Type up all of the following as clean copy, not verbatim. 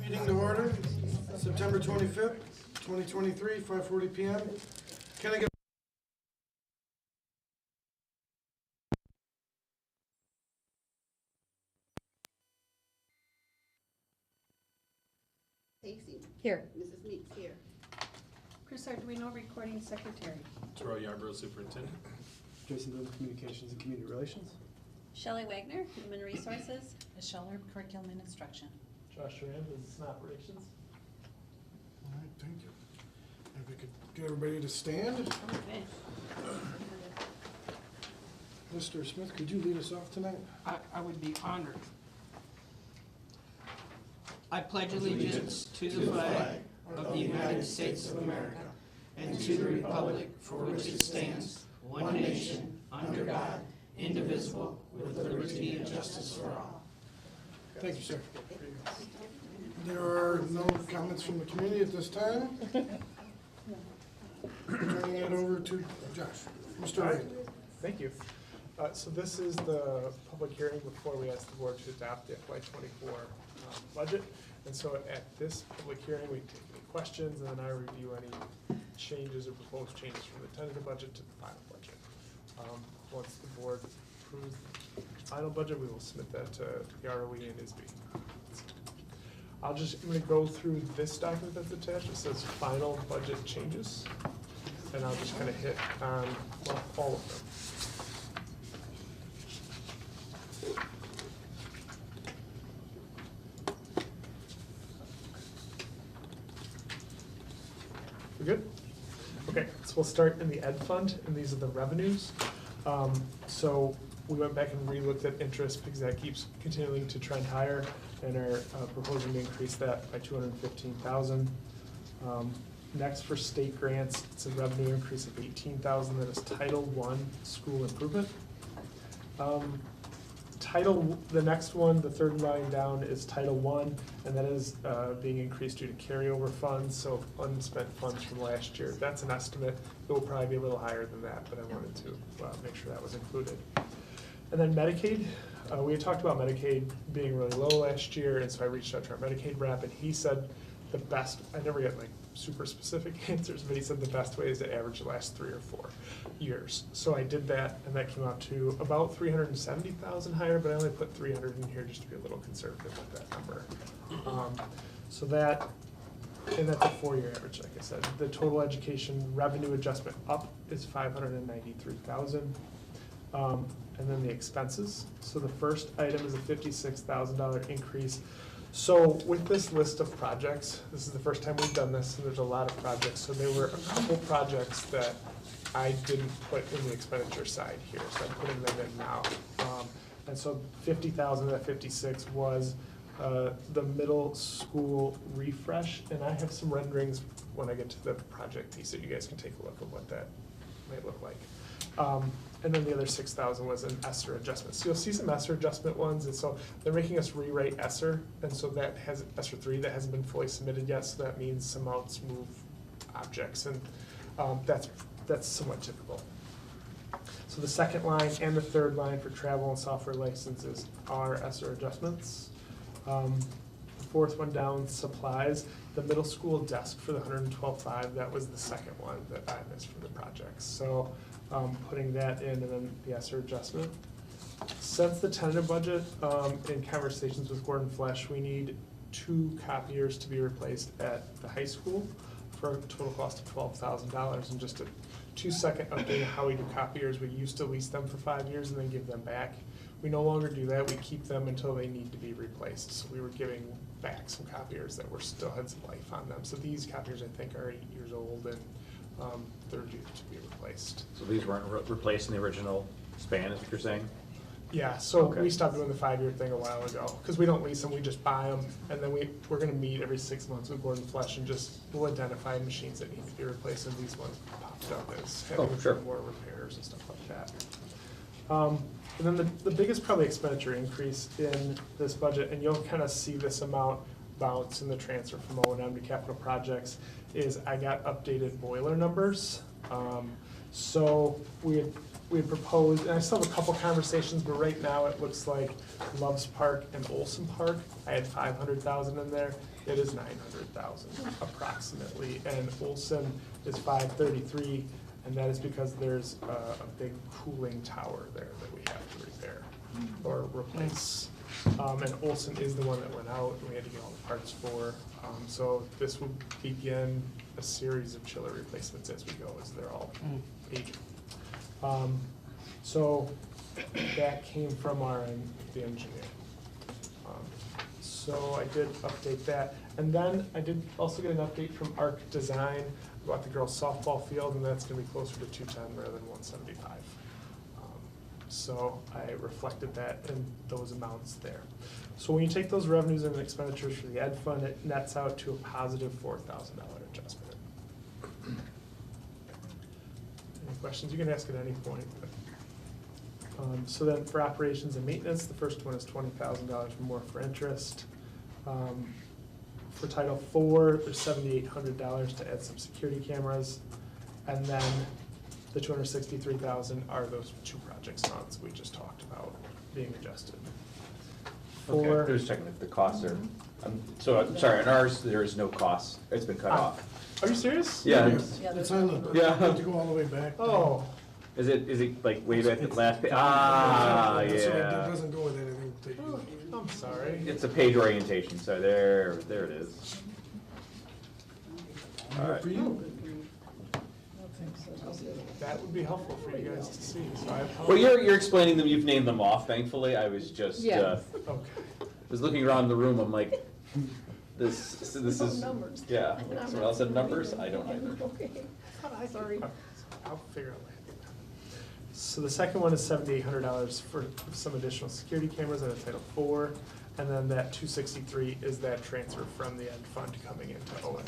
Meeting to order, September 25th, 2023, 5:40 p.m. Can I get Stacy. Here. Mrs. Meeks here. Chris Arduino, recording secretary. Troy Yarborough, Superintendent. Jason Booth, Communications and Community Relations. Shelley Wagner, Human Resources. Michelle Herb, Curriculum and Instruction. Josh Duran, Business and Operations. All right, thank you. If we could get everybody to stand. Okay. Mr. Smith, could you lead us off tonight? I would be honored. I pledge allegiance to the flag of the United States of America and to the republic for which it stands, one nation, under God, indivisible, with liberty and justice for all. Thank you, sir. There are no comments from the community at this time. Turning it over to Josh. Mr. Ray. Thank you. So this is the public hearing before we ask the board to adopt the FY24 budget. And so at this public hearing, we take any questions and then I review any changes or proposed changes from the tentative budget to the final budget. Once the board approves the final budget, we will submit that to the ROE and ISB. I'm going to go through this document that's attached. It says final budget changes. And I'll just kind of hit on all of them. We're good? Okay, so we'll start in the ed fund, and these are the revenues. So we went back and re-looked at interest because that keeps continuing to trend higher, and are proposing to increase that by $215,000. Next, for state grants, it's a revenue increase of $18,000. That is Title I school improvement. The next one, the third line down, is Title I, and that is being increased due to carryover funds, so unspent funds from last year. That's an estimate. It will probably be a little higher than that, but I wanted to make sure that was included. And then Medicaid. We had talked about Medicaid being really low last year, and so I reached out to our Medicaid rep, and he said the best, I never get like super specific answers, but he said the best way is to average the last 3 or 4 years. So I did that, and that came out to about 370,000 higher, but I only put 300 in here just to be a little conservative with that number. So that, and that's a 4-year average, like I said. The total education revenue adjustment up is 593,000. And then the expenses. So the first item is a $56,000 increase. So with this list of projects, this is the first time we've done this, and there's a lot of projects. So there were a couple projects that I didn't put in the expenditure side here, so I'm putting them in now. And so 50,000 of that 56 was the middle school refresh, and I have some renderings when I get to the project piece that you guys can take a look at what that might look like. And then the other 6,000 was an ESSER adjustment. So you'll see some ESSER adjustment ones, and so they're making us rewrite ESSER, and so that has ESSER 3 that hasn't been fully submitted yet, so that means some amounts move objects, and that's somewhat typical. So the second line and the third line for travel and software licenses are ESSER adjustments. The fourth one down, supplies. The middle school desk for the $112,500, that was the second one that I missed for the projects. So putting that in, and then the ESSER adjustment. Since the tentative budget, in conversations with Gordon Flesch, we need 2 copiers to be replaced at the high school for a total cost of $12,000. And just a 2-second update of how we do copiers. We used to lease them for 5 years and then give them back. We no longer do that. We keep them until they need to be replaced. So we were giving back some copiers that still had some life on them. So these copiers, I think, are 8 years old, and they're due to be replaced. So these weren't replaced in the original span, is what you're saying? Yeah, so Okay. we stopped doing the 5-year thing a while ago, because we don't lease them, we just buy them, and then we're gonna meet every 6 months with Gordon Flesch and we'll identify machines that need to be replaced, and these ones popped up as having sure. more repairs and stuff like that. And then the biggest probably expenditure increase in this budget, and you'll kind of see this amount bounce in the transfer from O&M to capital projects, is I got updated boiler numbers. So we had proposed, and I still have a couple conversations, but right now it looks like Loves Park and Olson Park, I had 500,000 in there, it is 900,000 approximately, and Olson is 533, and that is because there's a big cooling tower there that we have to repair or replace. And Olson is the one that went out, and we had to get all the parts for. So this will begin a series of chiller replacements as we go, as they're all aging. So that came from the engineer. So I did update that. And then I did also get an update from Arc Design about the girls softball field, and that's gonna be closer to 210 rather than 175. So I reflected that in those amounts there. So when you take those revenues and expenditures for the ed fund, it nets out to a positive $4,000 adjustment. Any questions? You can ask at any point. So then for operations and maintenance, the first one is $20,000 more for interest. For Title IV, there's $7,800 to add some security cameras. And then the $263,000 are those two projects amounts we just talked about being adjusted. Okay, For- just checking if the costs are, so, I'm sorry, on ours, there is no cost, it's been cut off. Are you serious? Yeah, It's on the, Yeah. you have to go all the way back. Oh, is it like way back at the last page? So it Yeah. doesn't go with anything that you. I'm sorry. It's a page orientation, so there it is. All right. For you. That would be helpful for you guys to see, so I Well, apologize. you're explaining them, you've named them off, thankfully, I was just, Yeah. Okay. was looking around the room, I'm like, this is, Numbers. yeah, someone else said numbers, I don't either. Okay, sorry. Okay, I'll figure out later. So the second one is $7,800 for some additional security cameras out of Title IV, and then that $263 is that transfer from the ed fund coming into O&M.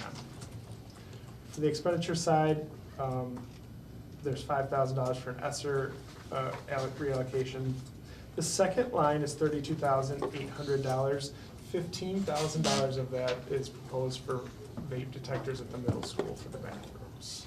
For the expenditure side, there's $5,000 for an ESSER reallocation. The second line is $32,800. $15,000 of that is proposed for vape detectors at the middle school for the bathrooms.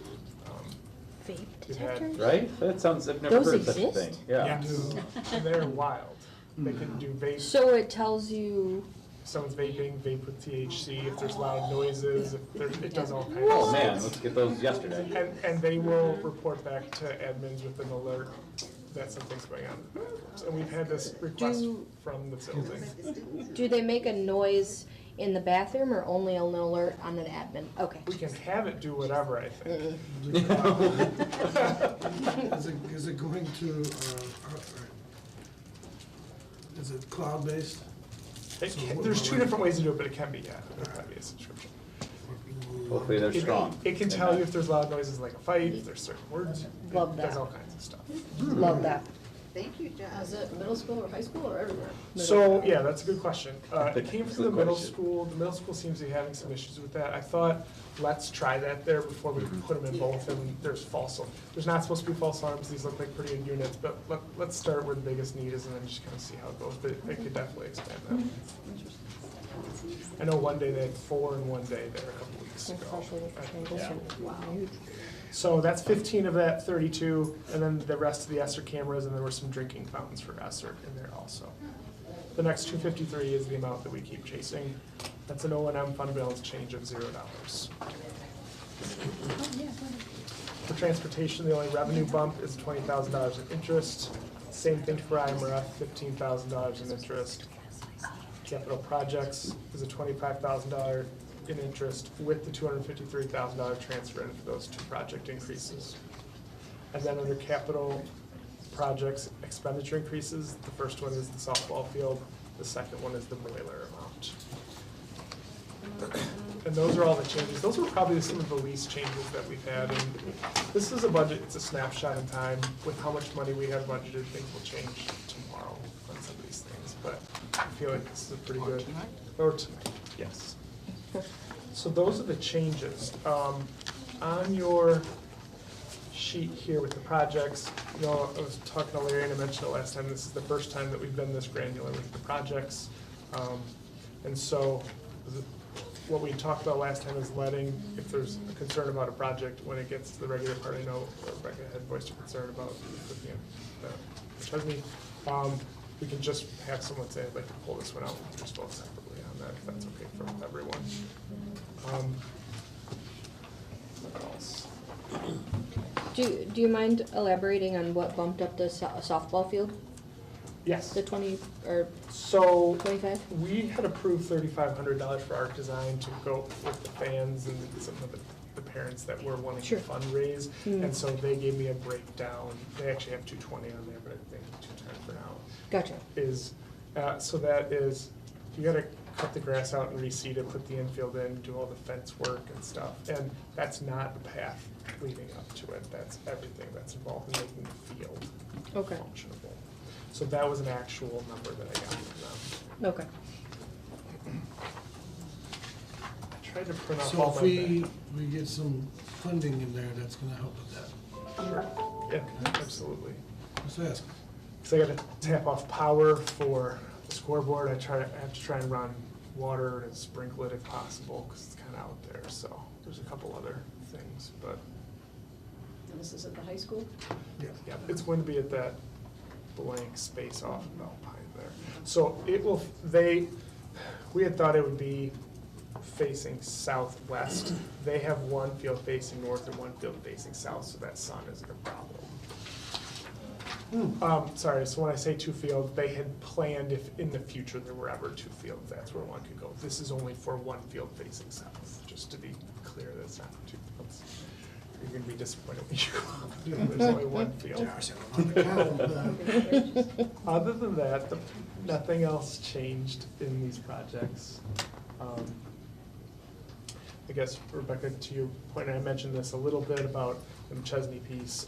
Vape We've had- detectors? Right? That sounds, I've never Those heard such a exist? thing, yeah. Yes, and they're wild. They can do vape, So it tells you, someone's vaping, vape with THC, if there's loud noises, if there, it does all kinds of Oh, stuff. man, let's get those yesterday. And they will report back to admins with an alert that something's going on. And we've had this request Do- from the building. do they make a noise in the bathroom or only an alert on an admin? Okay. We can have it do whatever, I think. Is it going to, is it cloud-based? There's two different ways to do it, but it can be, yeah, it can be a subscription. Hopefully they're It- strong. It can in tell you that. if there's loud noises like a fight, if there's certain words. Love It does that. all kinds of stuff. Love that. Thank you, John. Is it middle school or high school or everywhere? So, yeah, that's a good question. It came That's from the the middle question. school. The middle school seems to be having some issues with that. I thought, let's try that there before we put them in both, and there's there's not supposed to be false alarms. These look like pretty good units, but let's start where the biggest need is and then just kind of see how it goes, but it could definitely expand that. I know one day they had 4 and one day there a couple weeks ago. Especially with the at the transition. school. Huge. So that's 15 of that 32, and then the rest of the ESSER cameras, and there were some drinking fountains for ESSER in there also. The next 253 is the amount that we keep chasing. That's an O&M fund balance change of $0. For transportation, the only revenue bump is $20,000 in interest. Same thing for IMRF, $15,000 in interest. Capital projects is a $25,000 in interest with the $253,000 transfer in for those two project increases. And then under capital projects expenditure increases, the first one is the softball field, the second one is the boiler amount. And those are all the changes. Those were probably some of the least changes that we've had. And this is a budget, it's a snapshot in time. With how much money we have budgeted, things will change tomorrow on some of these things. But I feel like this is a pretty good. Or tonight, yes. So those are the changes. On your sheet here with the projects, you know, I was talking to Larry and I mentioned it last time, this is the first time that we've been this granular with the projects. And so what we talked about last time is letting, if there's a concern about a project, when it gets to the regular part, I know Rebecca had voiced a concern about looking at the Chesney. We can just have someone say, I'd like to pull this one out, and just vote separately on that, if that's okay for everyone. What else? Do you mind elaborating on what bumped up the softball field, Yes. the 20, or So 25? we had approved $3,500 for art design to go with the fans and some of the parents that were wanting to Sure. fundraise. Mm. And so they gave me a breakdown. They actually have 220 on there, but I think 210 for now. Gotcha. So that is, you gotta cut the grass out and reseed it, put the infield in, do all the fence work and stuff. And that's not the path leading up to it. That's everything that's involved in making the field Okay. functionable. So that was an actual number that I got from them. Okay. I tried to print off So all if my. we get some funding in there, that's gonna help with that. Yeah, absolutely. Just ask. So I gotta tap off power for the scoreboard. I have to try and run water and sprinkle it if possible, because it's kinda out there, so there's a couple other things, but And this is at the high school? yeah, it's going to be at that blank space off of Alpine there. So it will, we had thought it would be facing southwest. They have one field facing north and one field facing south, so that sun isn't a problem. Sorry, so when I say two fields, they had planned if in the future there were ever two fields, that's where one could go. This is only for one field facing south, just to be clear, that's not two fields. You're gonna be disappointed when you go, there's only one field. Other than that, nothing else changed in these projects. I guess, Rebecca, to your point, I mentioned this a little bit about the McChesney piece,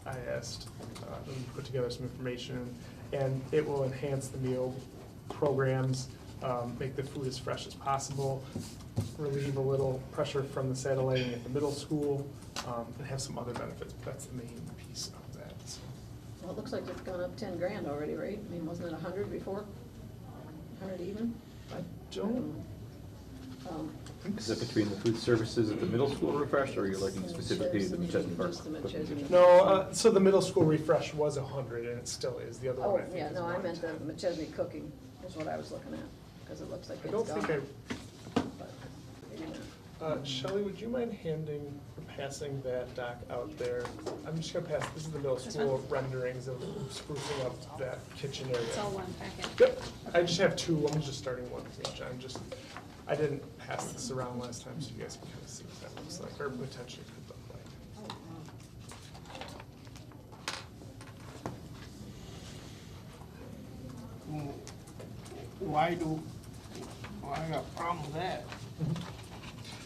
I asked them to put together some information, and it will enhance the meal programs, make the food as fresh as possible, relieve a little pressure from the satelliting at the middle school, and have some other benefits, but that's the main piece of that, so. Well, it looks like it's gone up 10 grand already, right? I mean, wasn't it 100 before? 100 even? I don't, Is it between the food services at the middle school refresh, or are you looking specifically at the McChesney Park? Just the McChesney. no, so the middle school refresh was 100, and it still is, the other Oh, one I think yeah, is no, I meant the 110. McChesney cooking is what I was looking at, because it looks like I it's don't gone. think but maybe not. Shelley, would you mind handing or passing that doc out there? I'm just gonna pass, this is the middle This school one? renderings of sprucing up that kitchen area. It's all one packet. Yep, I just have two, I'm just starting one page, I didn't pass this around last time, so you guys can kind of see what that looks like, or potentially could look like. Why I got a problem with that?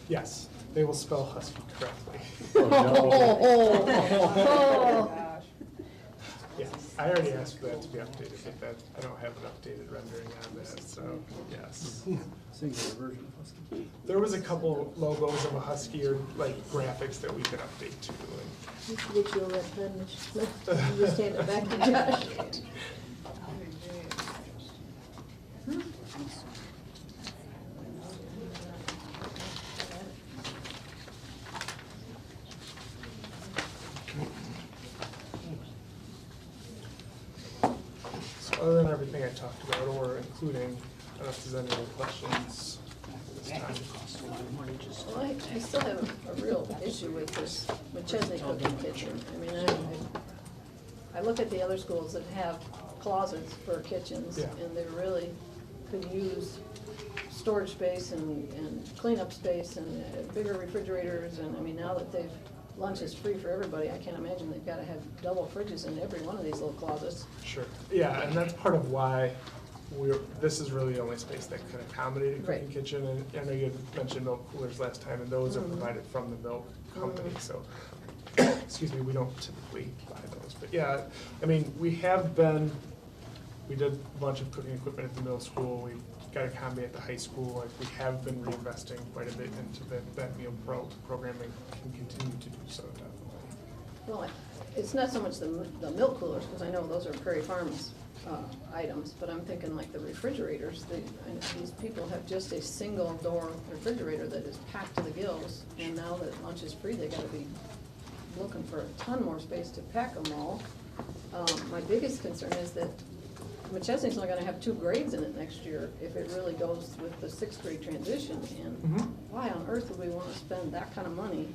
Yes, they will spell husky correctly. Oh, Yeah, I already asked for that to be updated, but that, I don't have an updated rendering on that, so, yes. Singular version of Husky. There was a couple logos of a husky or like graphics that we could update to, and You should get you a red pen, Mr. Smith. You just hand it back to Josh. so other than everything I talked about, or including, I don't know if there's any other questions this time. Well, I still have a real issue with this McChesney cooking kitchen. I mean, I look at the other schools that have closets for kitchens, Yeah. and they really could use storage space and cleanup space and bigger refrigerators, and I mean, now that lunch is free for everybody, I can't imagine they've gotta have double fridges in every one of these little closets. Sure, yeah, and that's part of why this is really the only space that can accommodate a cooking Right. kitchen, and I know you had mentioned milk coolers last time, and those are provided from the milk company, so, excuse me, we don't typically buy those, but yeah, I mean, we did a bunch of cooking equipment at the middle school, we got a combi at the high school, like, we have been reinvesting quite a bit into that meal programming, can continue to do so, definitely. Well, it's not so much the milk coolers, because I know those are Prairie Farms items, but I'm thinking like the refrigerators. These people have just a single door refrigerator that is packed to the gills, and now that lunch is free, they gotta be looking for a ton more space to pack them all. My biggest concern is that McChesney's only gonna have 2 grades in it next year if it really goes with the 6th grade transition. And Mhm. why on earth would we wanna spend that kind of money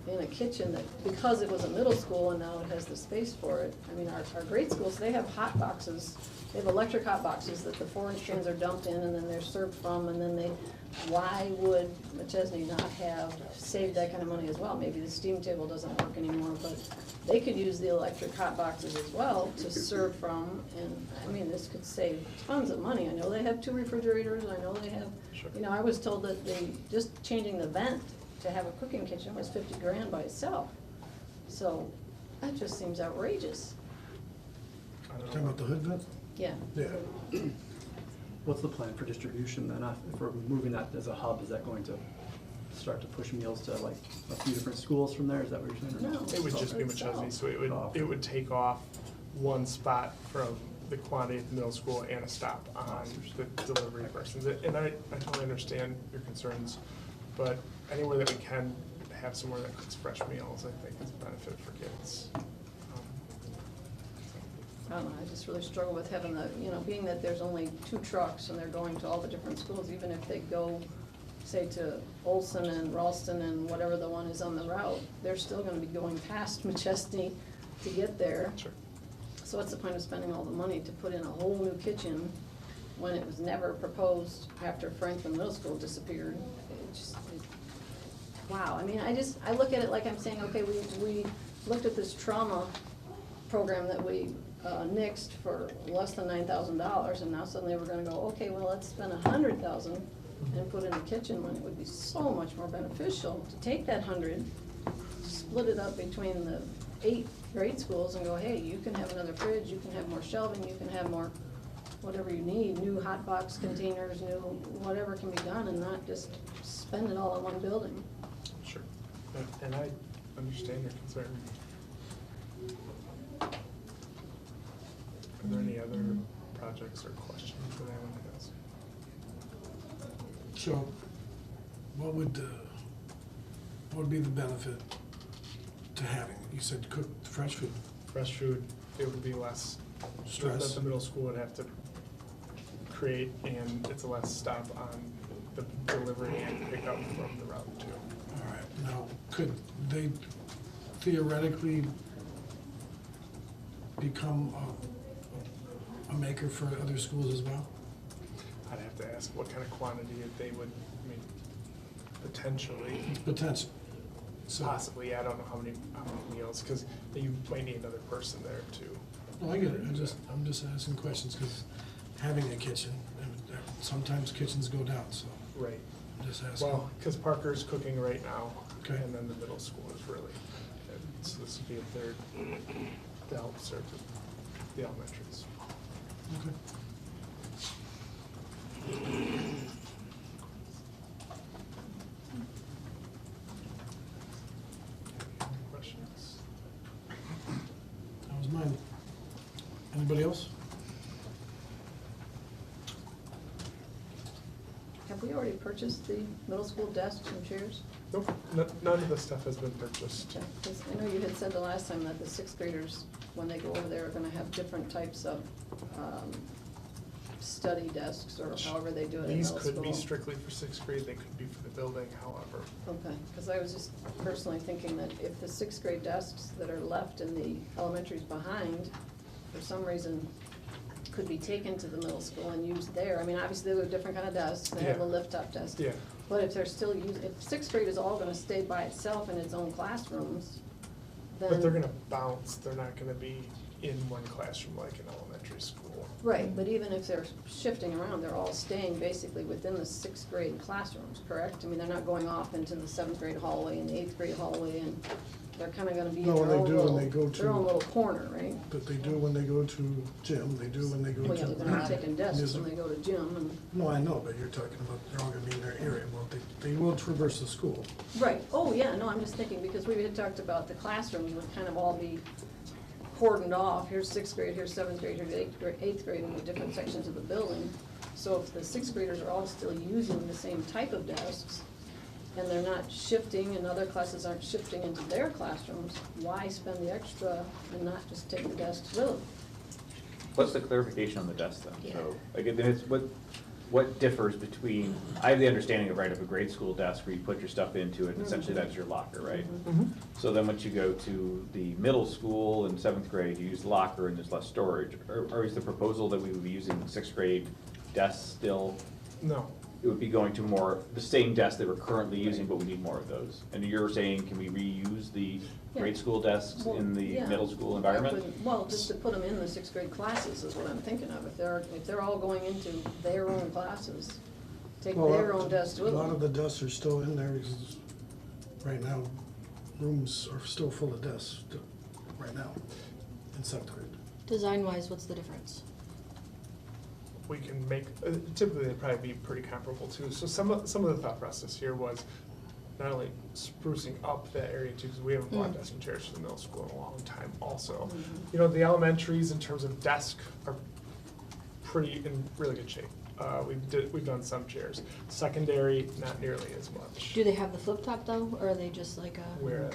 in a kitchen that, because it was a middle school and now it has the space for it? I mean, our grade schools, they have hot boxes, they have electric hot boxes that the 4-inch cans are dumped in and then they're served from, and then why would McChesney not have saved that kind of money as well? Maybe the steam table doesn't work anymore, but they could use the electric hot boxes as well to serve from, and, I mean, this could save tons of money. I know they have 2 refrigerators, I know they have, Sure. you know, I was told that just changing the vent to have a cooking kitchen was 50 grand by itself. So, that just seems outrageous. I don't Talking know. about the hood vent? Yeah. Yeah. What's the plan for distribution then? If we're moving that as a hub, is that going to start to push meals to like a few different schools from there? Is that what you're saying? or No. It would just be Itself. McChesney, so it would take off one spot from the quantity at the middle school and a stop on the delivery persons. And I totally understand your concerns, but anywhere that we can have somewhere that cooks fresh meals, I think is a benefit for kids. I don't know, I just really struggle with having the, you know, being that there's only 2 trucks and they're going to all the different schools, even if they go, say, to Olson and Ralston and whatever the one is on the route, they're still gonna be going past McChesney to get there. Sure. So what's the point of spending all the money to put in a whole new kitchen when it was never proposed after Franklin Middle School disappeared? Wow, I mean, I look at it like I'm saying, okay, we looked at this trauma program that we nixed for less than $9,000, and now suddenly we're gonna go, okay, well, let's spend $100,000 and put in a kitchen when it would be so much more beneficial to take that 100, split it up between the 8 grade schools and go, hey, you can have another fridge, you can have more shelving, you can have more whatever you need, new hot box containers, new whatever can be done, and not just spend it all in one building. Sure. And I understand your concern. Are there any other projects or questions that anyone has? So, what would be the benefit to having it? You said cook fresh food. Fresh food, it would be less Stress. that the middle school would have to create, and it's a less stop on the delivery and pickup from the route too. All right, now, could they theoretically become a maker for other schools as well? I'd have to ask what kind of quantity they would, I mean, potentially, Potential. So, possibly, I don't know how many meals, because you might need another person there too. no, I get it, I'm just asking questions, because having a kitchen, and sometimes kitchens go down, so Right. I'm just asking. Well, because Parker's cooking right now, Okay. and then the middle school is really, so this would be a third to help serve the elementaries. Okay. Any questions? That was mine. Anybody else? Have we already purchased the middle school desks and chairs? Nope, none of the stuff has been purchased. Okay, 'cause I know you had said the last time that the 6th graders, when they go over there, are gonna have different types of study desks, or however they do it in These middle school. could be strictly for 6th grade, they could be for the building, however. Okay, because I was just personally thinking that if the 6th grade desks that are left in the elementaries behind, for some reason, could be taken to the middle school and used there. I mean, obviously, they're a different kind of desks, they have a Yeah. lift-up desk. Yeah. But if they're still if 6th grade is all gonna stay by itself in its own classrooms, then. But they're gonna bounce, they're not gonna be in one classroom like an elementary school. Right, but even if they're shifting around, they're all staying basically within the 6th grade classrooms, correct? I mean, they're not going off into the 7th grade hallway and the 8th grade hallway, and they're kinda gonna be in No, their they own do when little, they go their own to- little corner, right? But they do when they go to gym, they do when they go Well, yeah, to. they're not taking desks music. when they go to gym, and. No, I know, but you're talking about, they're all gonna be in their area, well, they will traverse the school. Right, oh, yeah, no, I'm just thinking, because we had talked about the classrooms would kind of all be cordoned off, here's 6th grade, here's 7th grade, here's 8th grade in the different sections of the building. So if the 6th graders are all still using the same type of desks, and they're not shifting, and other classes aren't shifting into their classrooms, why spend the extra and not just take the desks with them? What's the clarification on the desk then? Yeah. So, again, it's what differs between, I have the understanding of, right, of a grade school desk where you put your stuff into it, and essentially that's your locker, right? So then once you go to the middle school and 7th grade, you use the locker and there's less storage. Or is the proposal that we would be using 6th grade desks still? No. It would be going to more, the same desks that we're currently using, but we need more of those. And you're saying, can we reuse the grade school desks Well, in the yeah. middle school environment? Well, just to put them in the 6th grade classes is what I'm thinking of. If they're all going into their own classes, take Well, their own desks A with lot of them. the desks are still in there because right now, rooms are still full of desks right now in 7th grade. Design-wise, what's the difference? We can make, typically they'd probably be pretty comparable too. So some of the thought process here was not only sprucing up that area too, because we haven't bought desks and chairs to the middle school in a long time also. You know, the elementaries in terms of desk are in really good shape. We've done some chairs. Secondary, not nearly as much. Do they have the flip top though, or are they just like a Where,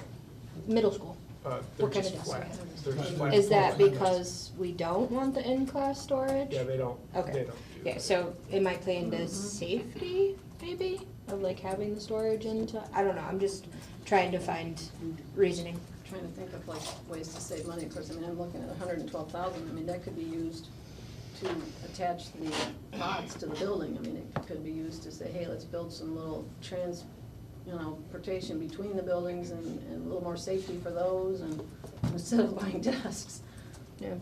middle school? they're What kind of just desk flat. do they have? They're just flat. Is that flat. because we don't want the in-class storage? Yeah, they don't Okay. do Yeah, that. so it might play into safety, maybe, of like having the storage into, I don't know, I'm just trying to find reasoning. Trying to think of like ways to save money. Of course, I mean, I'm looking at 112,000. I mean, that could be used to attach the pods to the building. I mean, it could be used to say, hey, let's build some little transportation between the buildings and a little more safety for those, and instead of buying desks. Yeah.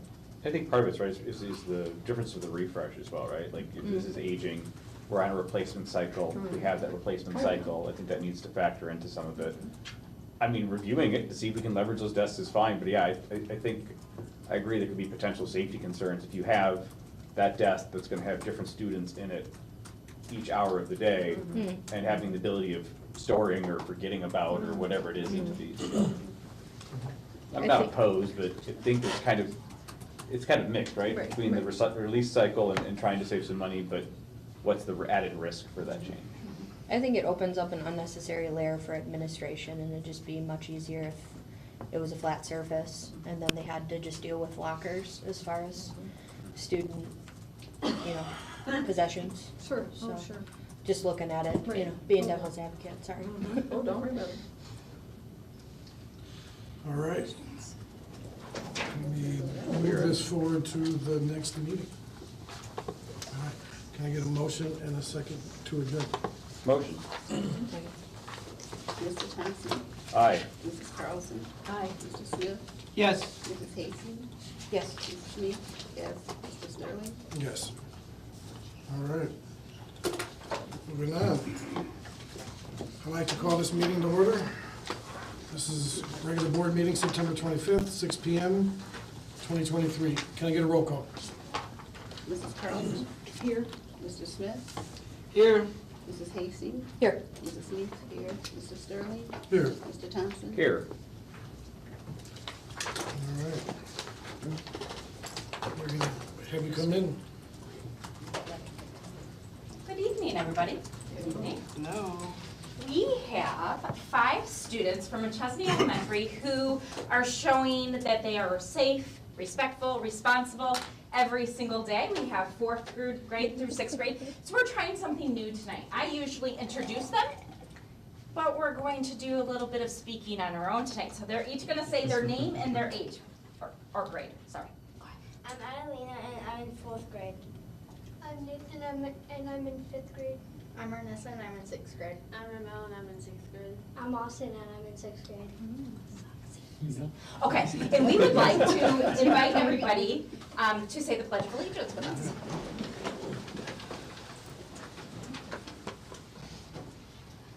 I think part of it's, right, is the difference of the refresh as well, right? Like, if this is aging, we're on a replacement cycle, we have that replacement cycle, I think that needs to factor into some of it. I mean, reviewing it to see if we can leverage those desks is fine, but yeah, I think, I agree there could be potential safety concerns if you have that desk that's gonna have different students in it each hour of the day, and having the ability of storing or forgetting about or whatever it is into these. So, I'm I not think- opposed, but I think it's kind of mixed, right? Right, Between the right. release cycle and trying to save some money, but what's the added risk for that change? I think it opens up an unnecessary layer for administration, and it'd just be much easier if it was a flat surface, and then they had to just deal with lockers as far as student, possessions. Sure, So, sure. Just looking at it, Right. being devil's advocate, sorry. Oh, don't worry about it. All right. Can we move this forward to the next meeting? All right. Can I get a motion and a second to adjourn? Motion. Mr. Thompson? Aye. Mrs. Carlson? Aye. Mr. Smith? Yes. Mrs. Hastings? Yes. Mrs. Smith? Yes. Mr. Sterling? Yes. All right. Moving on. I'd like to call this meeting to order. This is regular board meeting, September 25th, 6 PM, 2023. Can I get a roll call? Mrs. Carlson? Here. Mr. Smith? Here. Mrs. Hastings? Here. Mrs. Smith? Here. Mr. Sterling? Here. Mr. Thompson? Here. All right. We're gonna have you come in. Good evening, everybody. Good evening. No. We have 5 students from McChesney Elementary who are showing that they are safe, respectful, responsible every single day. We have 4th grade through 6th grade. So we're trying something new tonight. I usually introduce them, but we're going to do a little bit of speaking on our own tonight. So they're each gonna say their name and their age, or grade, sorry. Go ahead. I'm Adelina and I'm in 4th grade. I'm Nathan and I'm in 5th grade. I'm Ernessa and I'm in 6th grade. I'm Ramel and I'm in 6th grade. I'm Austin and I'm in 6th grade. Okay, and we would like to invite everybody to say the Pledge of Allegiance with us.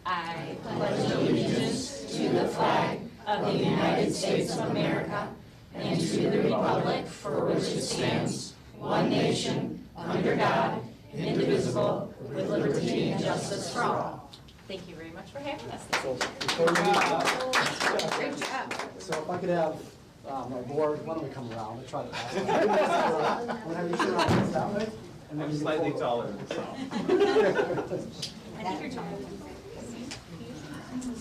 I pledge allegiance to the flag of the United States of America and to the republic for which it stands, one nation, under God, indivisible, with liberty and justice for all. Thank you very much for having us this evening. Before we do that, Great job. so if I could have my board, why don't we come around, I'll try to pass it. We'll have you sit around that way. And then I'm you can slightly pull- taller than Sal. I think you're tall.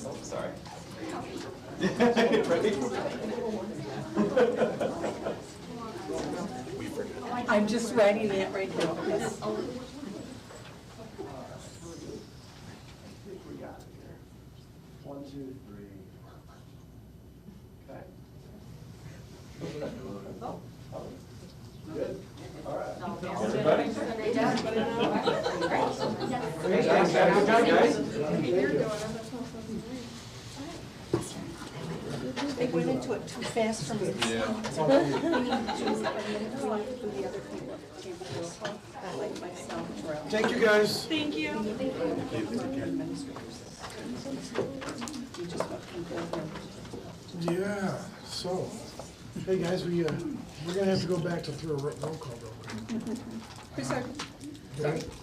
Oh, sorry. Ready? I'm just writing that right now. We got it here. 1, 2, 3. Okay. Good. All right. Everybody? Great job. Good job, guys. They went into it too fast for me. We need to choose it, and then we want to do the other people. Not like myself, Terrell. Thank you, guys. Thank you. Yeah, so, hey, guys, we're gonna have to go back to through a roll call real quick.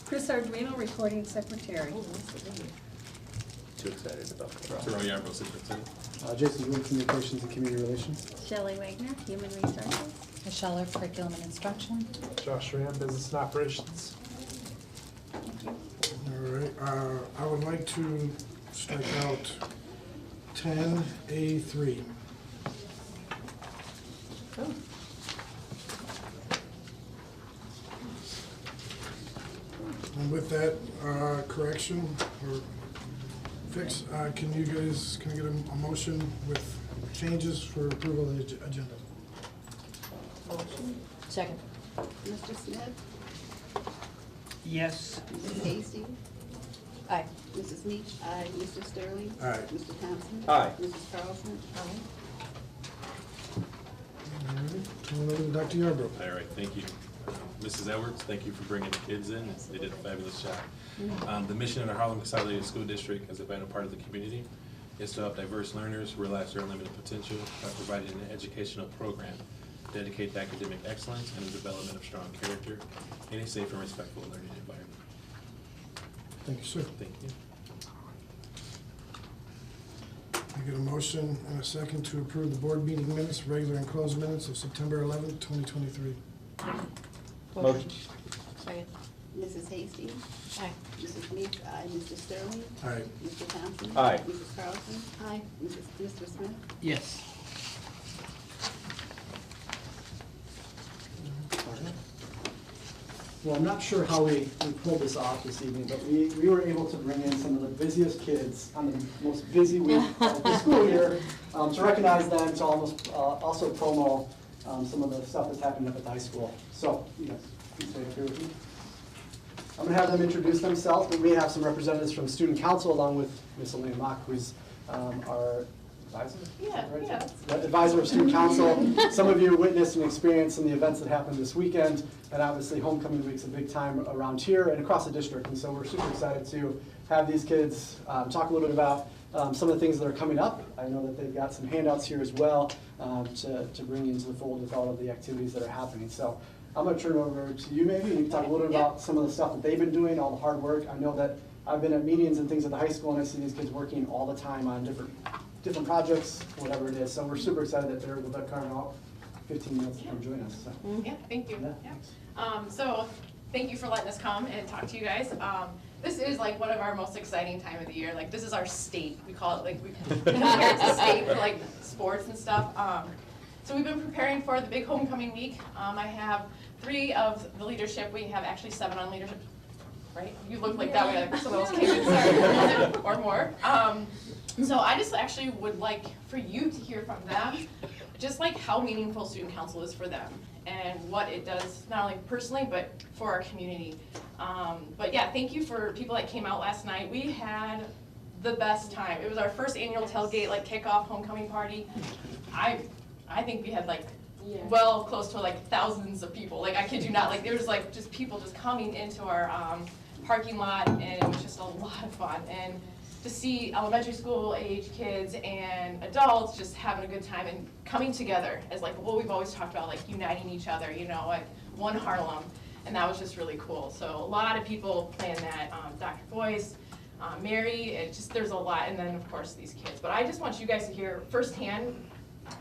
Chris Arduino, recording secretary. Too excited about that. Terrell Yarbrough, superintendent. Jason Wood, Communications and Community Relations. Shelley Wagner, Human Resources. Michelle, curriculum and instruction. Josh Rand, Business and Operations. All right, I would like to strike out 10A3. And with that correction or fix, can I get a motion with changes for approval of the agenda? Second. Mr. Smith? Yes. Mrs. Hasty? Aye. Mrs. Meach? Aye. Mr. Sterling? Aye. Mr. Thompson? Aye. Mrs. Carlson? All right, turn it over to Dr. Yarbrough. All right, thank you. Mrs. Edwards, thank you for bringing the kids in. They did a fabulous job. The mission of the Harlem Consolidated School District as a vital part of the community is to help diverse learners realize their unlimited potential by providing an educational program dedicated to academic excellence and the development of strong character in a safe and respectful learning environment. Thank you, sir. Thank you. I get a motion and a second to approve the board meeting minutes, regular and closed minutes of September 11th, 2023. Motion. Second. Mrs. Hasty? Aye. Mrs. Meach? Aye. Mr. Sterling? Aye. Mr. Thompson? Aye. Mrs. Carlson? Aye. Mr. Smith? Yes. Well, I'm not sure how we pulled this off this evening, but we were able to bring in some of the busiest kids on the most busy week of the school year to recognize them, to almost also promo some of the stuff that's happening up at the high school. So, you guys, please stay up here with me. I'm going to have them introduce themselves, but we have some representatives from Student Council along with Ms. Elena Mock, who's our advisor? Advisor of Student Council. Some of you witnessed and experienced some of the events that happened this weekend, and obviously homecoming week's a big time around here and across the district, and so we're super excited to have these kids talk a little bit about some of the things that are coming up. I know that they've got some handouts here as well to bring into the fold with all of the activities that are happening. So I'm going to turn it over to you maybe, and you can talk a little bit about some of the stuff that they've been doing, all the hard work. I know that I've been at meetings and things at the high school, and I see these kids working all the time on different projects, whatever it is. So we're super excited that they're able to carve out 15 minutes to come join us. So. Yeah, thank you. Yeah, Yeah. So thank you for letting us come and talk to you guys. This is like one of our most exciting time of the year. Like this is our state. We call it like we compare it to state for like sports and stuff. So we've been preparing for the big homecoming week. I have 3 of the leadership. We have actually 7 on leadership. Right? You look like that way. Like some of those came in, sorry, or more. So I just actually would like for you to hear from them, just like how meaningful Student Council is for them and what it does, not only personally, but for our community. But yeah, thank you for people that came out last night. We had the best time. It was our first annual tailgate, like kickoff homecoming party. I think we had like, well, close to like thousands of people. Like I kid you not, like there was like just people just coming into our parking lot, and it was just a lot of fun. And to see elementary school age kids and adults just having a good time and coming together as like what we've always talked about, like uniting each other, you know, like one Harlem, and that was just really cool. So a lot of people planned that, Dr. Boyce, Mary, it just, there's a lot, and then of course these kids. But I just want you guys to hear firsthand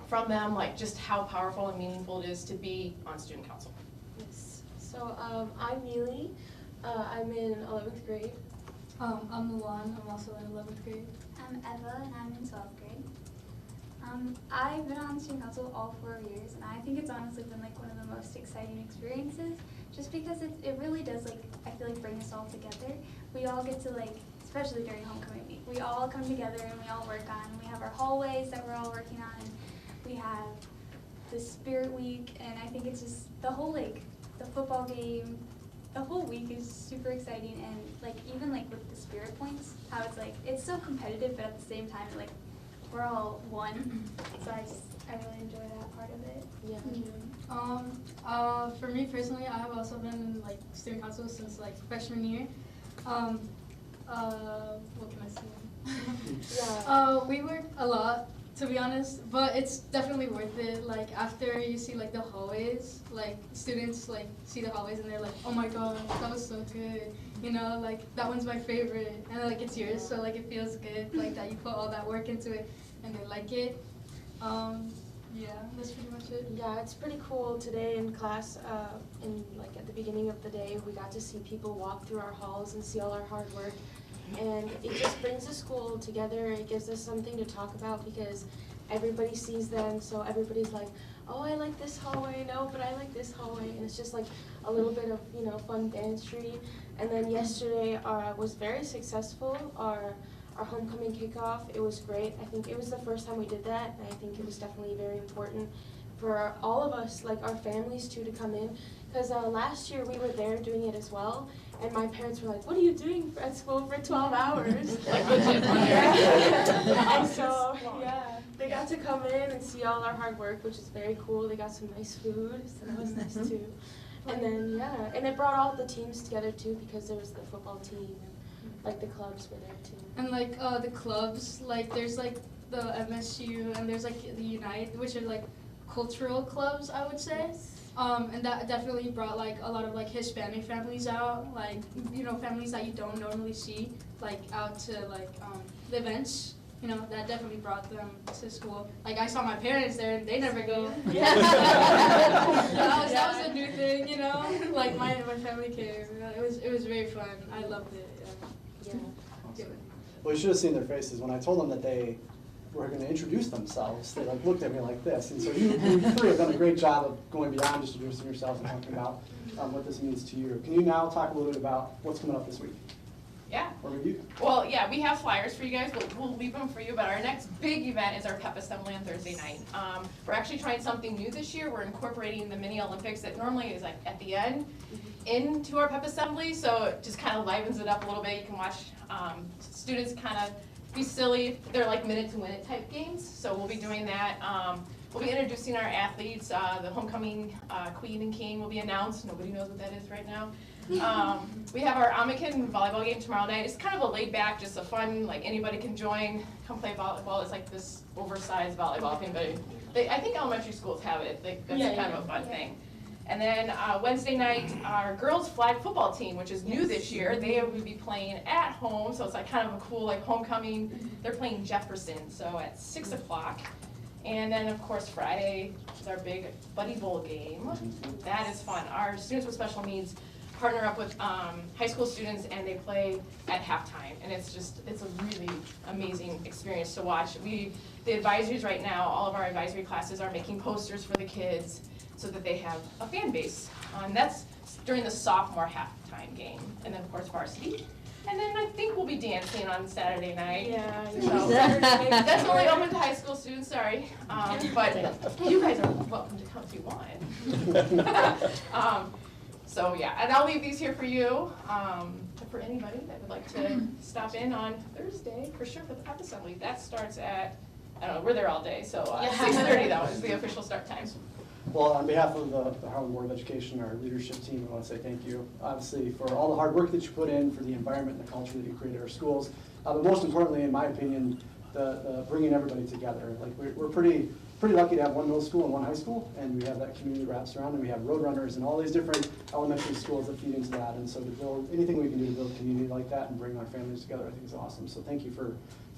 from them, like just how powerful and meaningful it is to be on Student Council. Yes. So I'm Neely. I'm in 11th grade. I'm Milan. I'm also in 11th grade. I'm Eva, and I'm in 12th grade. I've been on student council all 4 years, and I think it's honestly been like one of the most exciting experiences, just because it really does, like, I feel like bring us all together. We all get to, like, especially during homecoming week, we all come together and we all work on, we have our hallways that we're all working on, and we have the spirit week, and I think it's just the whole, like, the football game, the whole week is super exciting, and like even like with the spirit points, how it's like it's so competitive, but at the same time like we're all one. So I really enjoy that part of it. Yeah. For me personally, I have also been in like student council since like freshman year. What can I say? We work a lot, to be honest, but it's definitely worth it. Like after you see like the hallways, like students like see the hallways and they're like, oh my god, that was so good. You know, like that one's my favorite, and like it's yours, so like it feels good, like that you put all that work into it and they like it. Yeah, that's pretty much it. Yeah, it's pretty cool. Today in class, like at the beginning of the day, we got to see people walk through our halls and see all our hard work. And it just brings the school together. It gives us something to talk about because everybody sees them, so everybody's like, oh, I like this hallway, no, but I like this hallway. And it's just like a little bit of, you know, fun dance-tree. And then yesterday was very successful. Our homecoming kickoff, it was great. I think it was the first time we did that, and I think it was definitely very important for all of us, like our families too, to come in. Because last year we were there doing it as well, and my parents were like, what are you doing at school for 12 hours? Like legit. And so, yeah, they got to come in and see all our hard work, which is very cool. They got some nice food, so that was nice too. And then, yeah, and it brought all the teams together too, because there was the football team and like the clubs were there too. And like the clubs, like there's like the MSU and there's like the Unite, which are like cultural clubs, I would say. And that definitely brought like a lot of like Hispanic families out, like, you know, families that you don't normally see, like out to like the events. You know, that definitely brought them to school. Like I saw my parents there and they never go. Yeah. that was a new thing, you know. Like my family came. It was very fun. I loved it. Yeah. Well, you should have seen their faces when I told them that they were going to introduce themselves. They like looked at me like this, and so you three have done a great job of going beyond just introducing yourselves and talking about what this means to you. Can you now talk a little bit about what's coming up this week? Yeah. Or review? Well, yeah, we have flyers for you guys. We'll leave them for you, but our next big event is our pep assembly on Thursday night. We're actually trying something new this year. We're incorporating the mini Olympics that normally is like at the end into our pep assembly, so it just kind of livens it up a little bit. You can watch students kind of be silly. They're like minute to win it type games, so we'll be doing that. We'll be introducing our athletes. The homecoming queen and king will be announced. Nobody knows what that is right now. We have our Amican volleyball game tomorrow night. It's kind of a laid back, just a fun, like anybody can join, come play volleyball. It's like this oversized volleyball thing, but I think elementary schools have it. That's kind of a fun thing. And then Wednesday night, our girls flag football team, which is new this year, they will be playing at home, so it's like kind of a cool like homecoming. They're playing Jefferson, so at 6 o'clock. And then of course Friday is our big Buddy Bowl game. That is fun. Our students with special needs partner up with high school students and they play at halftime. And it's a really amazing experience to watch. The advisories right now, all of our advisory classes are making posters for the kids so that they have a fan base. That's during the sophomore halftime game. And then of course varsity. And then I think we'll be dancing on Saturday night. Yeah. So, that's only open to high school students, sorry. But you guys are welcome to come if you want. So yeah, and I'll leave these here for you, for anybody that would like to stop in on Thursday, for sure, for the pep assembly. That starts at, I don't know, we're there all day, so 6:30 though is the official start time. Well, on behalf of the Harlan Board of Education, our leadership team, I want to say thank you, obviously, for all the hard work that you put in, for the environment and the culture that you create at our schools. But most importantly, in my opinion, the bringing everybody together. Like we're pretty lucky to have one middle school and one high school, and we have that community wraps around, and we have Roadrunners and all these different elementary schools that feed into that. And so to build anything we can do to build a community like that and bring our families together, I think is awesome. So thank you for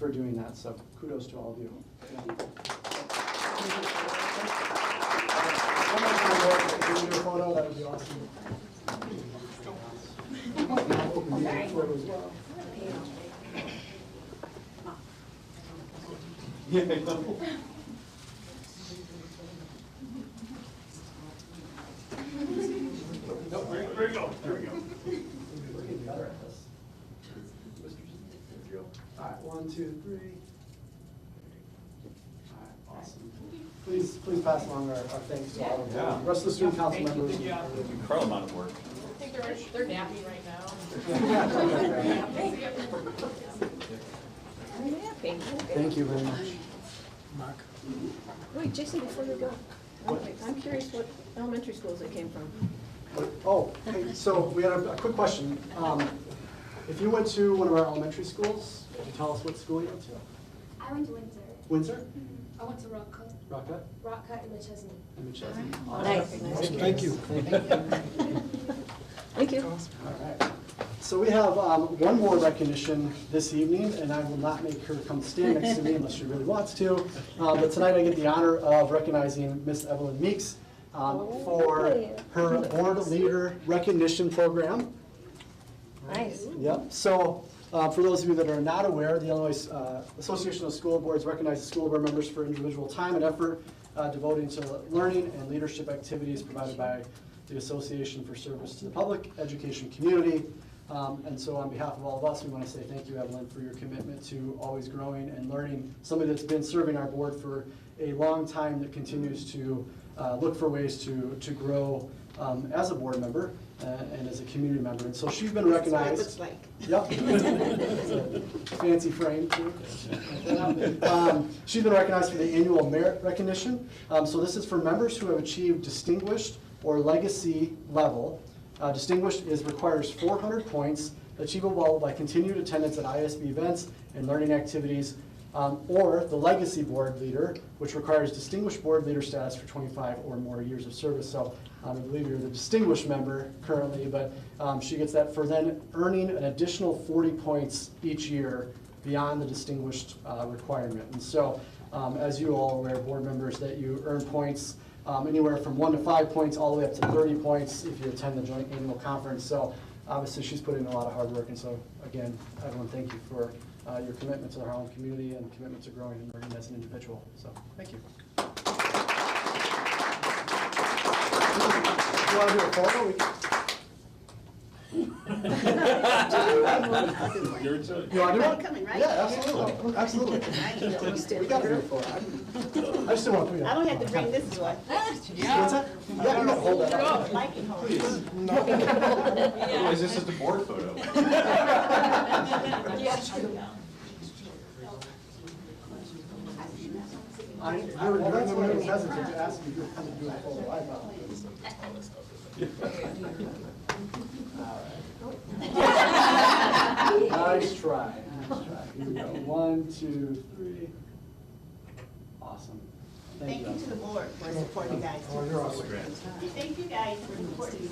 doing that. So kudos to all of you. Your photo, that would be awesome. Yeah, 2, 3. All right, awesome. Please pass along our thanks to all of the rest of the student council members. Incredible amount of work. I think they're napping right now. Thank you very much. Mark? Wait, Jason, before you go, I'm curious what elementary schools they came from. Oh, hey, so we had a quick question. If you went to one of our elementary schools, could you tell us what school you went to? I went to Windsor. Windsor? I went to Rock Cut. Rockett? Rock Cut and McChesney. And McChesney. Nice. Thank you. Thank you. All right. So we have one more recognition this evening, and I will not make her come stand next to me unless she really wants to. But tonight I get the honor of recognizing Miss Evelyn Meeks for her Board Leader Recognition Program. Nice. Yep. So for those of you that are not aware, the Illinois Association of School Boards recognizes school board members for individual time and effort devoted to learning and leadership activities provided by the Association for Service to the Public Education Community. And so on behalf of all of us, we want to say thank you, Evelyn, for your commitment to always growing and learning. Somebody that's been serving our board for a long time that continues to look for ways to grow as a board member and as a community member. And so she's been recognized. That's what it looks like. Yep. Fancy frame too. She's been recognized for the annual merit recognition. So this is for members who have achieved distinguished or legacy level. Distinguished requires 400 points, achievable by continued attendance at ISB events and learning activities, or the legacy board leader, which requires distinguished board leader status for 25 or more years of service. So I believe you're the distinguished member currently, but she gets that for then earning an additional 40 points each year beyond the distinguished requirement. And so as you all are aware, board members, that you earn points anywhere from 1 to 5 points all the way up to 30 points if you attend the joint annual conference. So obviously she's put in a lot of hard work, and so again, everyone, thank you for your commitment to the Harlan community and commitment to growing and learning as an individual. So thank you. If you want to do a photo, we can. Your turn. You want to do it? Coming, right? Yeah, absolutely. Absolutely. We got to do a photo. I just don't want to put you I don't have to bring this joy. What's that? Yeah, you gotta hold that up. I can hold Please. it. Otherwise, this is just a board photo. That's why I was hesitant to ask you to come and do a photo. I apologize. Nice try. Nice try. Here we go. 1, 2, 3. Awesome. Thank you to the board for supporting you guys. Oh, you're awesome. Thank you guys for supporting me.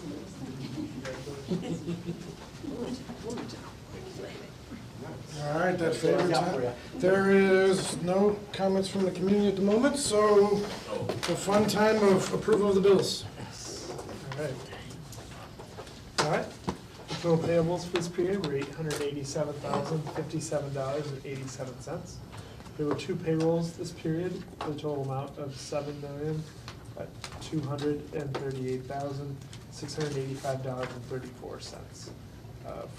All right, that favor time. There is no comments from the community at the moment, so the fun time of approval of the bills. All right. All right. The total payables for this period were $887,057.87. There were 2 payrolls this period for a total amount of $7,238,685.34.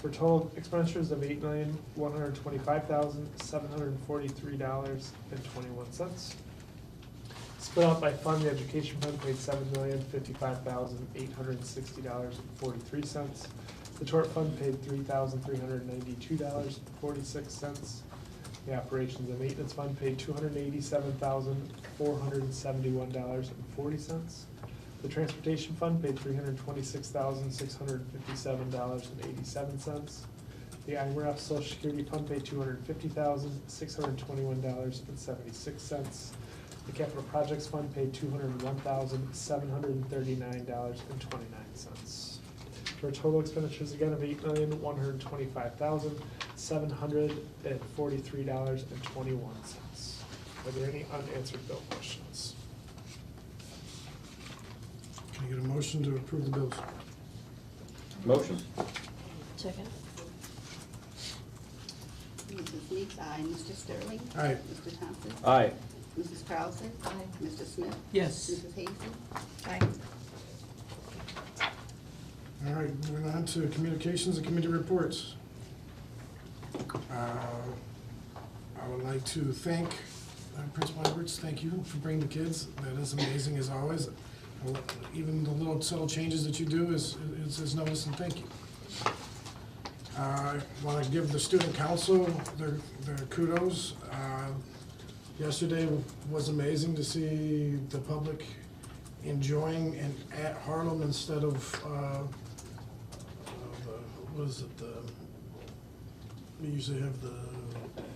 For total expenditures of $8,125,743.21. Split out by fund, the education fund paid $7,055,860.43. The tort fund paid $3,392.46. The operations and maintenance fund paid $287,471.40. The transportation fund paid $326,657.87. The IMRF Social Security fund paid $250,621.76. The capital projects fund paid $201,739.29. For total expenditures again of $8,125,743.21. Are there any unanswered bill questions? Can I get a motion to approve the bills? Motion. Second. Mrs. Meeks, aye. Mr. Sterling? Aye. Mr. Thompson? Aye. Mrs. Krause? Aye. Mr. Smith? Yes. Mrs. Hazel? Aye. All right, moving on to communications and committee reports. would like to thank Principal Edwards. Thank you for bringing the kids. That is amazing as always. Even the little subtle changes that you do is noticed, and thank you. I want to give the student council their kudos. Yesterday was amazing to see the public enjoying and at Harlem instead of, we usually have the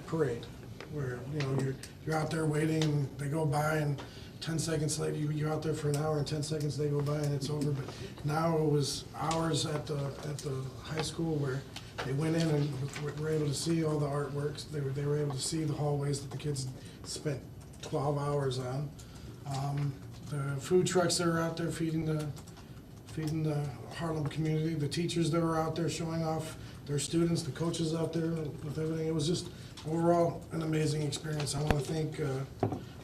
parade, where, you know, you're out there waiting, they go by, and 10 seconds later, you're out there for an hour, and 10 seconds they go by and it's over. But now it was hours at the high school where they went in and were able to see all the artworks. They were able to see the hallways that the kids spent 12 hours on. The food trucks that were out there feeding the Harlem community, the teachers that were out there showing off their students, the coaches out there with everything. It was just overall an amazing experience. I want to thank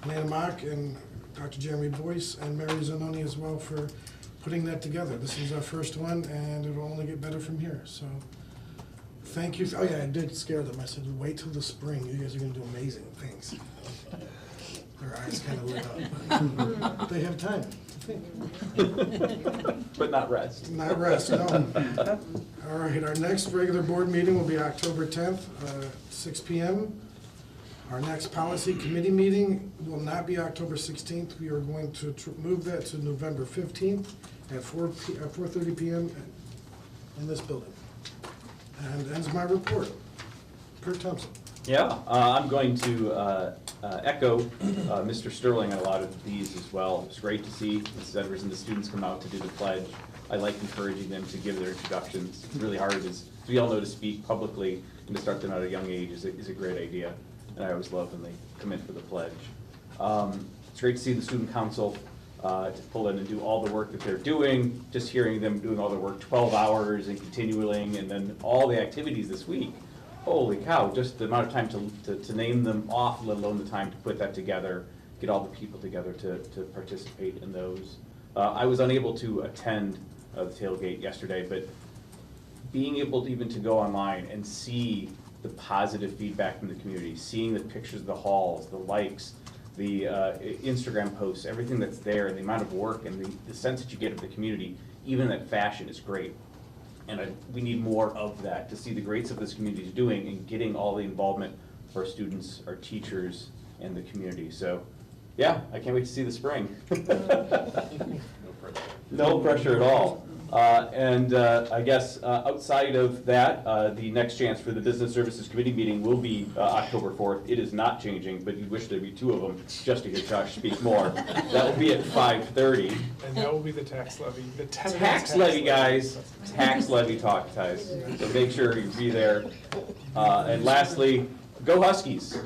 Amanda Mock and Dr. Jeremy Boyce and Mary Zanoni as well for putting that together. This is our first one, and it will only get better from here. So thank you. Oh yeah, I did scare them. I said, wait till the spring. You guys are going to do amazing things. Their eyes kind of lit up. They have time to think. But not rest. Not rest, no. All right, our next regular board meeting will be October 10th, 6 p.m. Our next policy committee meeting will not be October 16th. We are going to move that to November 15th at 4:30 p.m. in this building. And ends my report. Kurt Thompson. Yeah, I'm going to echo Mr. Sterling on a lot of these as well. It's great to see Mrs. Edwards and the students come out to do the pledge. I like encouraging them to give their introductions. It's really hard, as we all know, to speak publicly and to start them at a young age is a great idea. And I always love when they come in for the pledge. It's great to see the student council to pull in and do all the work that they're doing. Just hearing them doing all their work 12 hours and continuing, and then all the activities this week. Holy cow, just the amount of time to name them off, let alone the time to put that together, get all the people together to participate in those. I was unable to attend the tailgate yesterday, but being able to even to go online and see the positive feedback from the community, seeing the pictures of the halls, the likes, the Instagram posts, everything that's there, and the amount of work and the sense that you get of the community, even in that fashion, is great. And we need more of that to see the greats of this community is doing and getting all the involvement for our students, our teachers, and the community. So, yeah, I can't wait to see the spring. No pressure at all. I guess outside of that, the next chance for the Business Services Committee meeting will be October 4th. It is not changing, but you'd wish there'd be two of them just to hear Josh speak more. That will be at 5:30. And that will be the tax levy. The tax levy, guys. Tax levy talk, guys. So make sure you be there. And lastly, go Huskies. All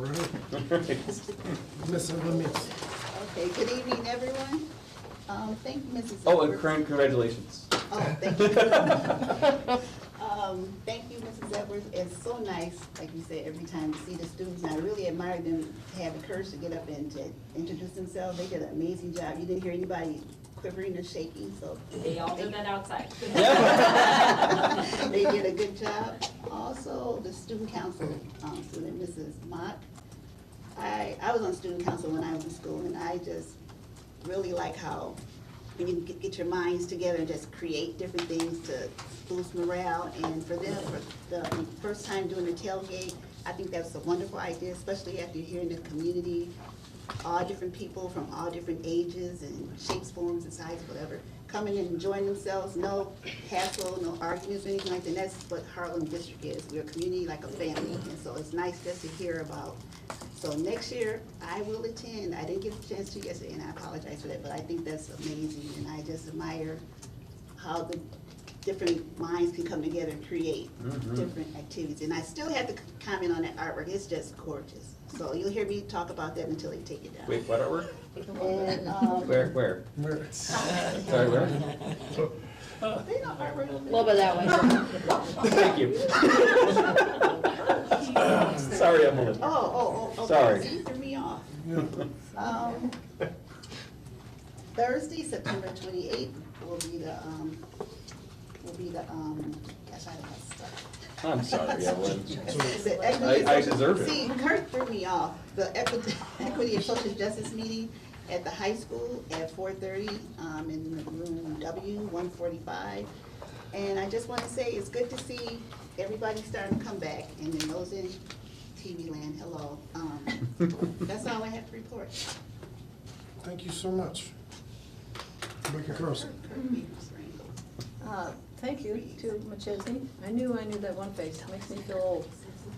right. Miss Lemons. Okay, good evening, everyone. Thank you, Mrs. Oh, Edwards. and congratulations. Oh, thank you. Thank you, Mrs. Edwards. It's so nice, like you said, every time to see the students. And I really admire them to have the courage to get up and to introduce themselves. They did an amazing job. You didn't hear anybody quivering or shaking, so. They all did that outside. They did a good job. Also, the student council, student Mrs. Mott. I was on student council when I was in school, and I just really like how when you get your minds together and just create different things to boost morale. And for them, for the first time doing the tailgate, I think that's a wonderful idea, especially after hearing the community, all different people from all different ages and shapes, forms, and sizes, whatever, coming and enjoying themselves. No hassle, no arguments, or anything like that. And that's what Harlem District is. We're a community like a family, and so it's nice just to hear about. So next year, I will attend. I didn't get a chance to yesterday, and I apologize for that, but I think that's amazing, and I just admire how the different minds can come together and create different activities. And I still have to comment on that artwork. It's just gorgeous. So you'll hear me talk about that until they take it down. Wait, what artwork? And, Where? Sorry, where? They know artwork. A little bit that way. Thank you. Sorry, Emily. Oh, Sorry. You threw me off. Thursday, September 28th will be the will be the, gosh, I have stuff. I'm sorry, Evelyn. The equity I and social- deserve it. See, Kurt threw me off. The equity and social justice meeting at the high school at 4:30, in the room W145. And I just wanna say, it's good to see everybody starting to come back, and then those in TV land, hello. That's all I have to report. Thank you so much. Rebecca Carlson. Thank you to McChesney. I knew that one face. It makes me feel old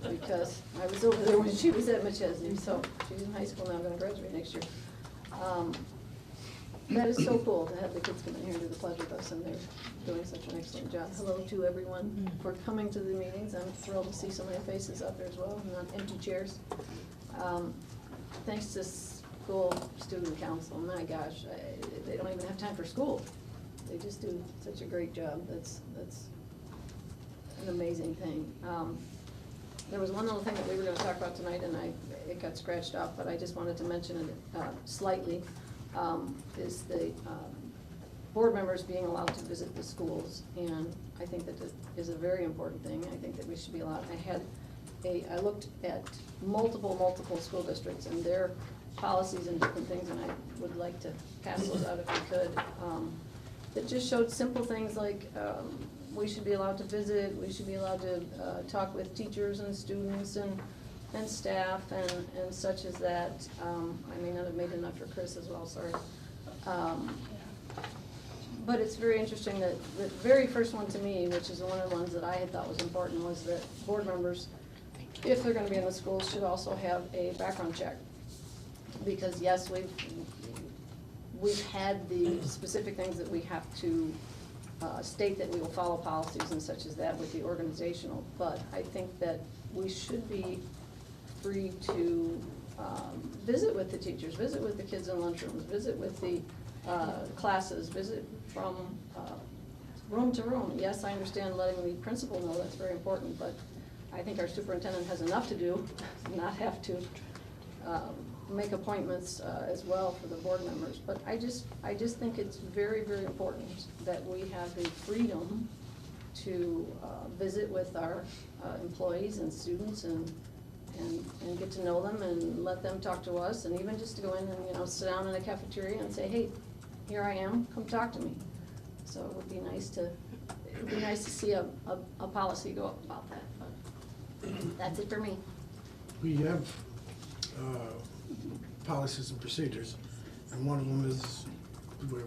because I was over there when she was at McChesney, so she's in high school now, gonna graduate next year. That is so cool to have the kids come in here and do the pledge with us, and they're doing such an excellent job. Hello to everyone for coming to the meetings. I'm thrilled to see so many faces out there as well, and not empty chairs. Thanks to school student council, my gosh, they don't even have time for school. They just do such a great job. That's an amazing thing. There was one little thing that we were gonna talk about tonight, and it got scratched off, but I just wanted to mention it slightly, is the board members being allowed to visit the schools. And I think that is a very important thing. I think that we should be allowed. I looked at multiple school districts and their policies and different things, and I would like to pass those out if we could. That just showed simple things like, we should be allowed to visit, we should be allowed to talk with teachers and students and staff and such as that. I may not have made enough for Chris as well, sorry. But it's very interesting that the very first one to me, which is one of the ones that I had thought was important, was that board members, if they're gonna be in the schools, should also have a background check. Because yes, we've had the specific things that we have to state that we will follow policies and such as that with the organizational, but I think that we should be free to visit with the teachers, visit with the kids in lunchrooms, visit with the classes, visit from room to room. Yes, I understand letting the principal know, that's very important, but I think our superintendent has enough to do, not have to make appointments as well for the board members. But I just think it's very, very important that we have the freedom to visit with our employees and students and get to know them and let them talk to us, and even just to go in and, sit down in a cafeteria and say, hey, here I am, come talk to me. So it would be nice to see a policy go up about that, but that's it for me. We have policies and procedures, and one of them is where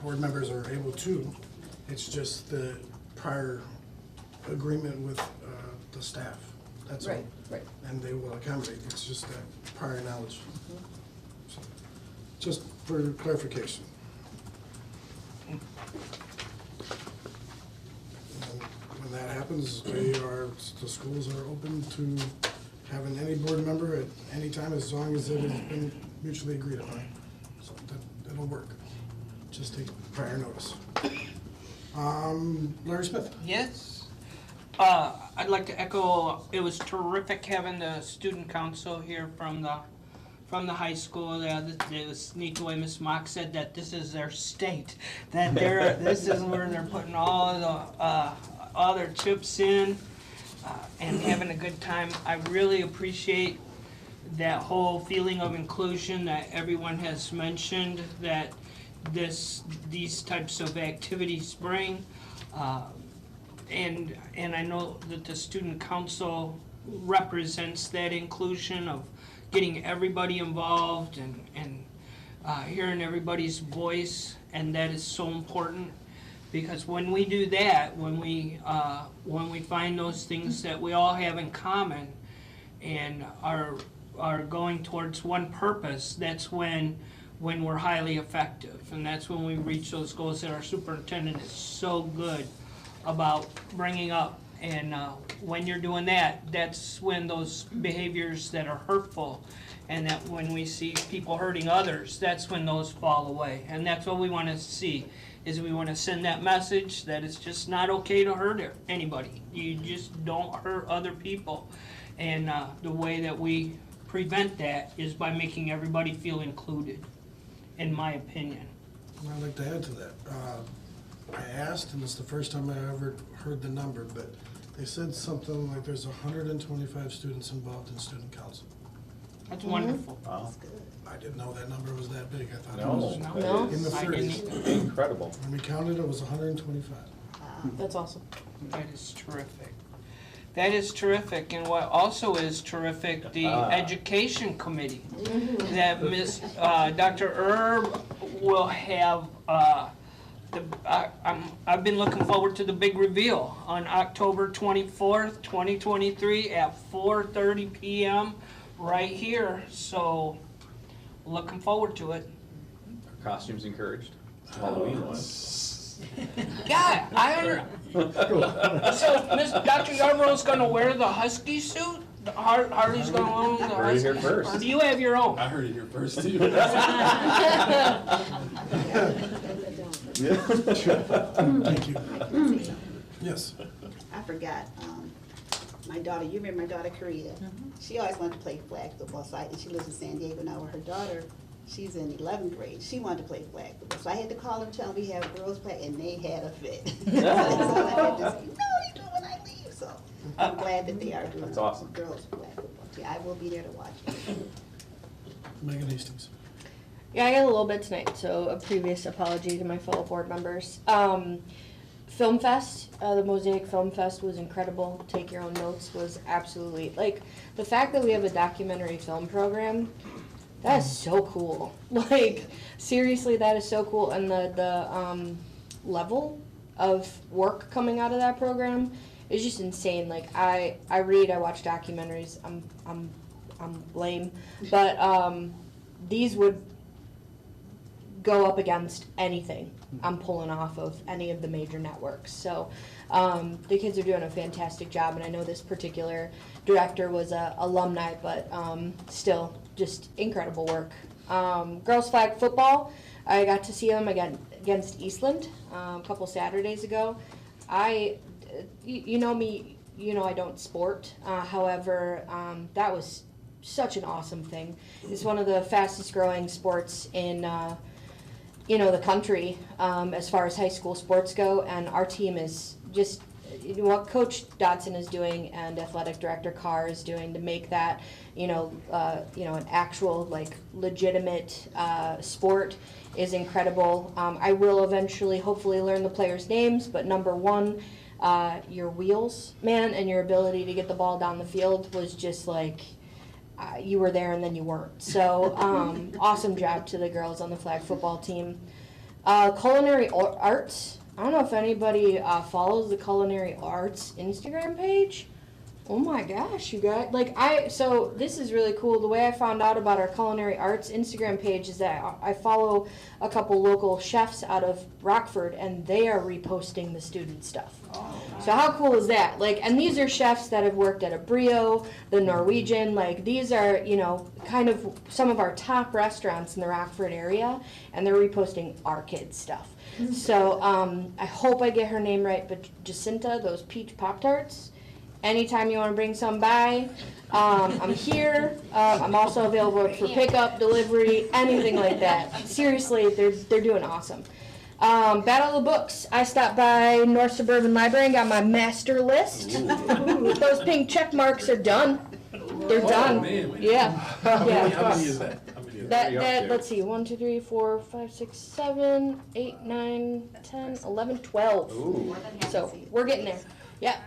board members are able to. It's just the prior agreement with the staff. That's all. Right. And they will accommodate. It's just that prior knowledge. So, just for clarification. And when that happens, the schools are open to having any board member at any time, as long as it has been mutually agreed upon. So that'll work. Just take prior notice. Larry Smith. Yes. I'd like to echo, it was terrific having the student council here from the high school. It was neat the way Ms. Mock said that this is their state, that this is where they're putting all their chips in and having a good time. I really appreciate that whole feeling of inclusion that everyone has mentioned that these types of activities bring. And I know that the student council represents that inclusion of getting everybody involved and hearing everybody's voice, and that is so important, because when we do that, when we find those things that we all have in common and are going towards one purpose, that's when we're highly effective, and that's when we reach those goals that our superintendent is so good about bringing up. And when you're doing that, that's when those behaviors that are hurtful, and that when we see people hurting others, that's when those fall away. And that's what we want to see, is we want to send that message that it's just not okay to hurt anybody. You just don't hurt other people. And the way that we prevent that is by making everybody feel included, in my opinion. I'd like to add to that. I asked, and it's the first time I ever heard the number, but they said something like there's 125 students involved in student council. That's wonderful. Wow. I didn't know that number was that big. I thought it No, was No. in the I 30s. didn't Incredible. When we counted, it was 125. That's awesome. That is terrific. That is terrific, and what also is terrific, the education committee. That Dr. Erb will have, I've been looking forward to the big reveal on October 24th, 2023 at 4:30 p.m. right here, so looking forward to it. Are costumes encouraged? Halloween one. Yeah, so Dr. Yarborough's gonna wear the husky suit? Harley's gonna own the Heard it here husky? first. Or do you have your own? I heard it here first too. Thank you. Yes. I forgot, my daughter, you remember my daughter Korea? She always wanted to play flag football, so and she lives in San Diego now. Her daughter, she's in 11th grade. She wanted to play flag football, so I had to call them, tell them we have girls play, and they had a fit. So I had to say, no, they do when I leave. So I'm glad that they are doing That's awesome. girls flag football. Yeah, I will be there to watch it. Megan Hastings. Yeah, I got a little bit tonight, so a previous apology to my fellow board members. Film Fest, the Mosaic Film Fest was incredible. Take your own notes was absolutely, like, the fact that we have a documentary film program, that is so cool. Like, seriously, that is so cool. And the level of work coming out of that program is just insane. Like, I read, I watch documentaries. I'm lame, but these would go up against anything I'm pulling off of any of the major networks. So the kids are doing a fantastic job, and I know this particular director was a alumni, but still just incredible work. Girls flag football, I got to see them again against Eastland a couple Saturdays ago. You know me, you know I don't sport. However, that was such an awesome thing. It's one of the fastest growing sports in the country as far as high school sports go, and our team is just what Coach Dotson is doing and Athletic Director Carr is doing to make that an actual like legitimate sport is incredible. I will eventually hopefully learn the players' names, but number one, your wheels, man, and your ability to get the ball down the field was just like you were there and then you weren't. So awesome job to the girls on the flag football team. Culinary arts. I don't know if anybody follows the Culinary Arts Instagram page. Oh my gosh, you guys. So this is really cool. The way I found out about our Culinary Arts Instagram page is that I follow a couple local chefs out of Rockford, and they are reposting the student stuff. So how cool is that? And these are chefs that have worked at a Brio, the Norwegian. These are, kind of some of our top restaurants in the Rockford area, and they're reposting our kids' stuff. So I hope I get her name right, but Jacinta, those peach Pop-Tarts, anytime you want to bring some by, I'm here. I'm also available for pickup, delivery, anything like that. Seriously, they're doing awesome. Battle of the Books. I stopped by North Suburban Library and got my master list. Those pink check marks are done. They're done. Man. Yeah. How many is that? That let's see, 1, 2, 3, 4, 5, 6, 7, 8, 9, 10, 11, 12. Ooh. So we're getting there. Yeah.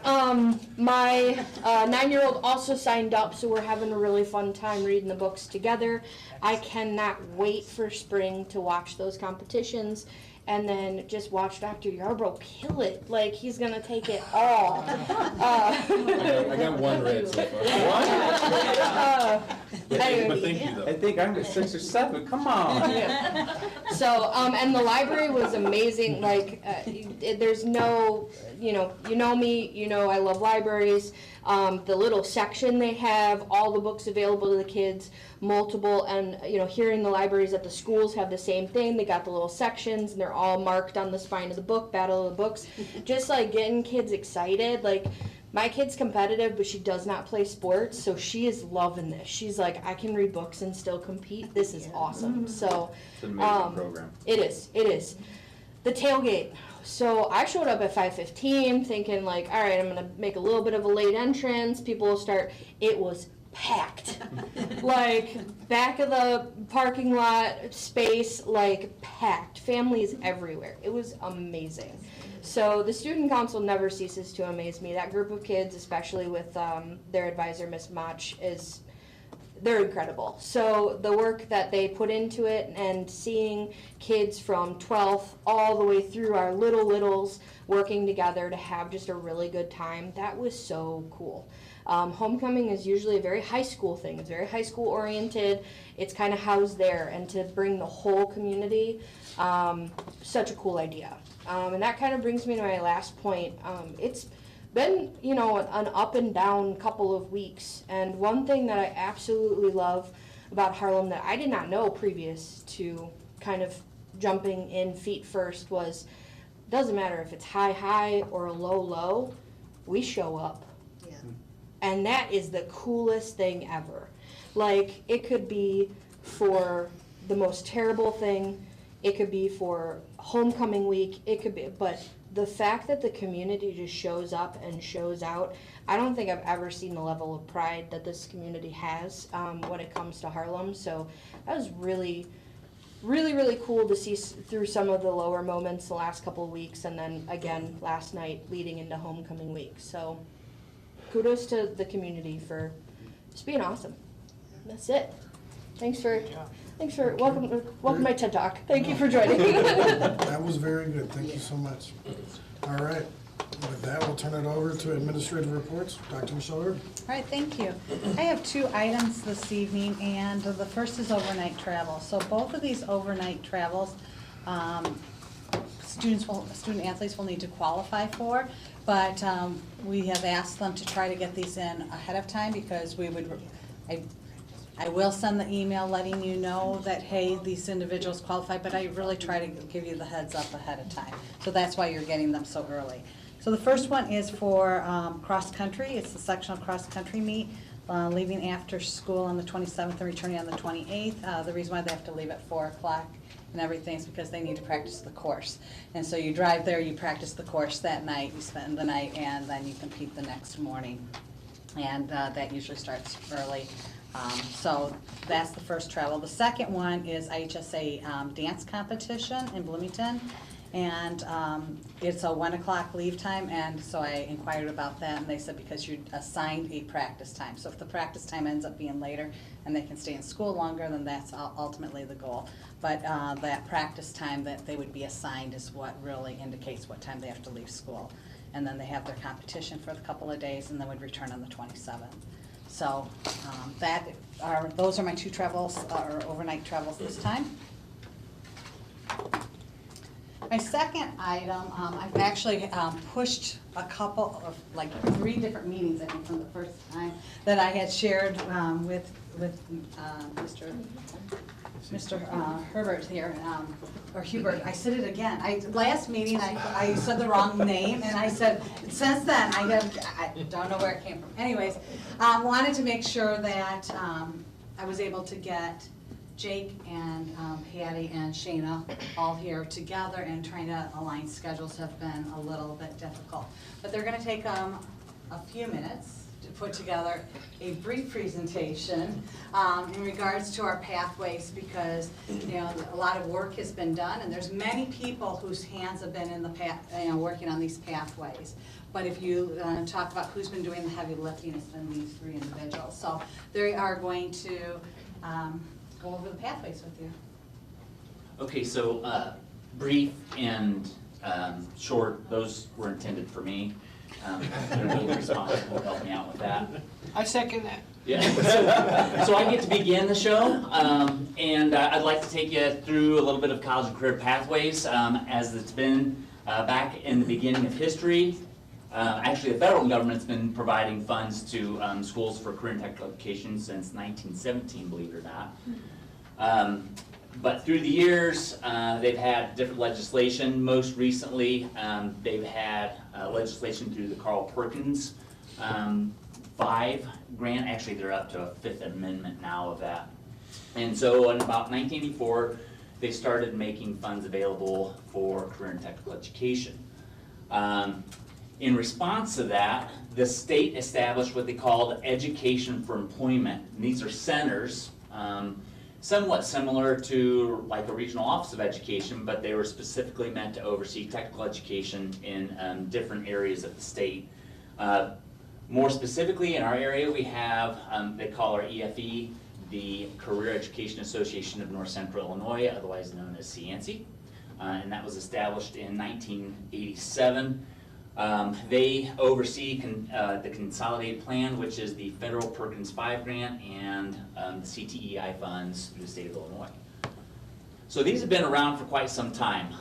My 9-year-old also signed up, so we're having a really fun time reading the books together. I cannot wait for spring to watch those competitions. And then just watch Dr. Yarbrough kill it. He's gonna take it all. I got one red so far. Anyway. But thank you though. I think I'm at 6 or 7. Come on. Yeah. So, and the library was amazing. There's no, you know me, I love libraries. The little section they have, all the books available to the kids, multiple, and here in the libraries at the schools have the same thing. They got the little sections, and they're all marked on the spine of the book, Battle of the Books. Just getting kids excited. My kid's competitive, but she does not play sports, so she is loving this. She's like, I can read books and still compete. This is awesome. So It's an amazing program. It is. The tailgate. So I showed up at 5:15 thinking like, all right, I'm gonna make a little bit of a late entrance. People will start. It was packed. Like back of the parking lot space, like packed. Families everywhere. It was amazing. So the student council never ceases to amaze me. That group of kids, especially with their advisor, Miss Mach, they're incredible. So the work that they put into it and seeing kids from 12th all the way through our littles working together to have just a really good time, that was so cool. Homecoming is usually a very high school thing. It's very high school oriented. It's kind of housed there, and to bring the whole community, such a cool idea. And that kind of brings me to my last point. It's been, an up and down couple of weeks, and one thing that I absolutely love about Harlem that I did not know previous to kind of jumping in feet first was, doesn't matter if it's high or low, we show up. Yeah. And that is the coolest thing ever. Like, it could be for the most terrible thing, it could be for homecoming week, it could be, but the fact that the community just shows up and shows out, I don't think I've ever seen the level of pride that this community has when it comes to Harlem. So that was really, really, really cool to see through some of the lower moments the last couple of weeks, and then again last night leading into homecoming week. So kudos to the community for just being awesome. That's it. Thanks for welcome to my TED Talk. Thank you for joining. That was very good. Thank you so much. All right. With that, we'll turn it over to administrative reports. Dr. Michelle Herb. All right, thank you. I have 2 items this evening, and the first is overnight travel. So both of these overnight travels, student athletes will need to qualify for, but we have asked them to try to get these in ahead of time, because I will send the email letting you know that, hey, these individuals qualify, but I really try to give you the heads up ahead of time. So that's why you're getting them so early. So the first one is for cross-country. It's the sectional cross-country meet, leaving after school on the 27th and returning on the 28th. The reason why they have to leave at 4 o'clock and everything is because they need to practice the course. And so you drive there, you practice the course that night, you spend the night, and then you compete the next morning. And that usually starts early. So that's the first travel. The second one is IHSA dance competition in Bloomington. And it's a 1 o'clock leave time, and so I inquired about that, and they said because you're assigned a practice time. So if the practice time ends up being later and they can stay in school longer, then that's ultimately the goal. But that practice time that they would be assigned is what really indicates what time they have to leave school. And then they have their competition for a couple of days, and then would return on the 27th. So those are my 2 travels, or overnight travels this time. My second item, I've actually pushed a couple of, 3 different meetings, I think, from the first time that I had shared with Mr. Herbert here, or Hubert. I said it again. Last meeting, I said the wrong name, and I said, since then, I don't know where it came from. Anyways, wanted to make sure that I was able to get Jake and Patty and Shayna all here together, and trying to align schedules have been a little bit difficult. But they're going to take a few minutes to put together a brief presentation in regards to our pathways, because a lot of work has been done, and there's many people whose hands have been in the working on these pathways. But if you talk about who's been doing the heavy lifting, it's been these 3 individuals. So they are going to go over the pathways with you. Okay, so brief and short, those were intended for me. They're really responsible to help me out with that. I second that. Yeah. So I get to begin the show, and I'd like to take you through a little bit of college and career pathways as it's been back in the beginning of history. Actually, the federal government's been providing funds to schools for career and technical education since 1917, believe it or not. But through the years, they've had different legislation. Most recently, they've had legislation through the Carl Perkins 5 grant. Actually, they're up to a 5th amendment now of that. And so in about 1984, they started making funds available for career and technical education. In response to that, the state established what they called Education for Employment. And these are centers, somewhat similar to like a regional office of education, but they were specifically meant to oversee technical education in different areas of the state. More specifically, in our area, we have, they call our EFE, the Career Education Association of North Central Illinois, otherwise known as CANSI, and that was established in 1987. They oversee the Consolidated Plan, which is the federal Perkins 5 grant and the CTEI funds through the state of Illinois. So these have been around for quite some time.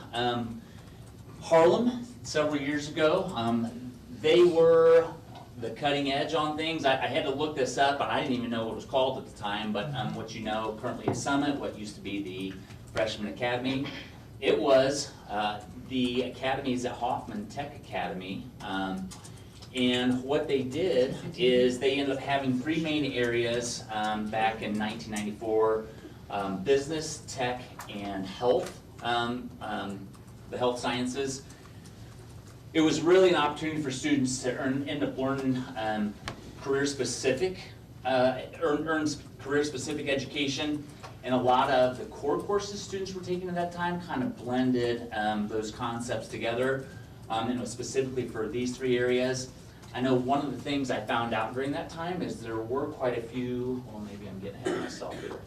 Harlem, several years ago, they were the cutting edge on things. I had to look this up, but I didn't even know what it was called at the time, but what you know currently is Summit, what used to be the Freshman Academy. It was the academies at Hoffman Tech Academy, and what they did is they ended up having three main areas back in 1994, business, tech, and health, the health sciences. It was really an opportunity for students to end up learning career-specific education, and a lot of the core courses students were taking at that time kind of blended those concepts together, and it was specifically for these three areas. I know one of the things I found out during that time is there were quite a few, well, maybe I'm getting ahead of myself here.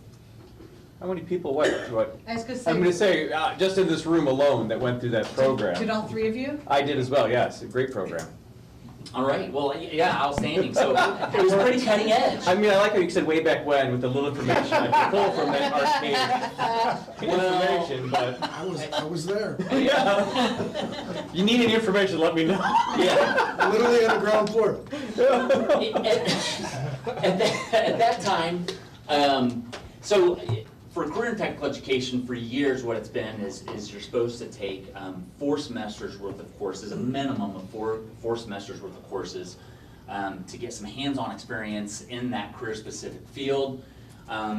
How many people, what? I was gonna say. I'm gonna say, just in this room alone that went through that program. Did all three of you? I did as well, yes, a great program. All right, well, yeah, outstanding, so it was pretty cutting edge. I mean, I like how you said way back when with the little information I could pull from that arcade information, but. I was there. Yeah. You need any information, let me know. Yeah. Literally on the ground floor. At that time, so for career and technical education, for years, what it's been is you're supposed to take 4 semesters worth of courses, a minimum of four semesters worth of courses, to get some hands-on experience in that career-specific field.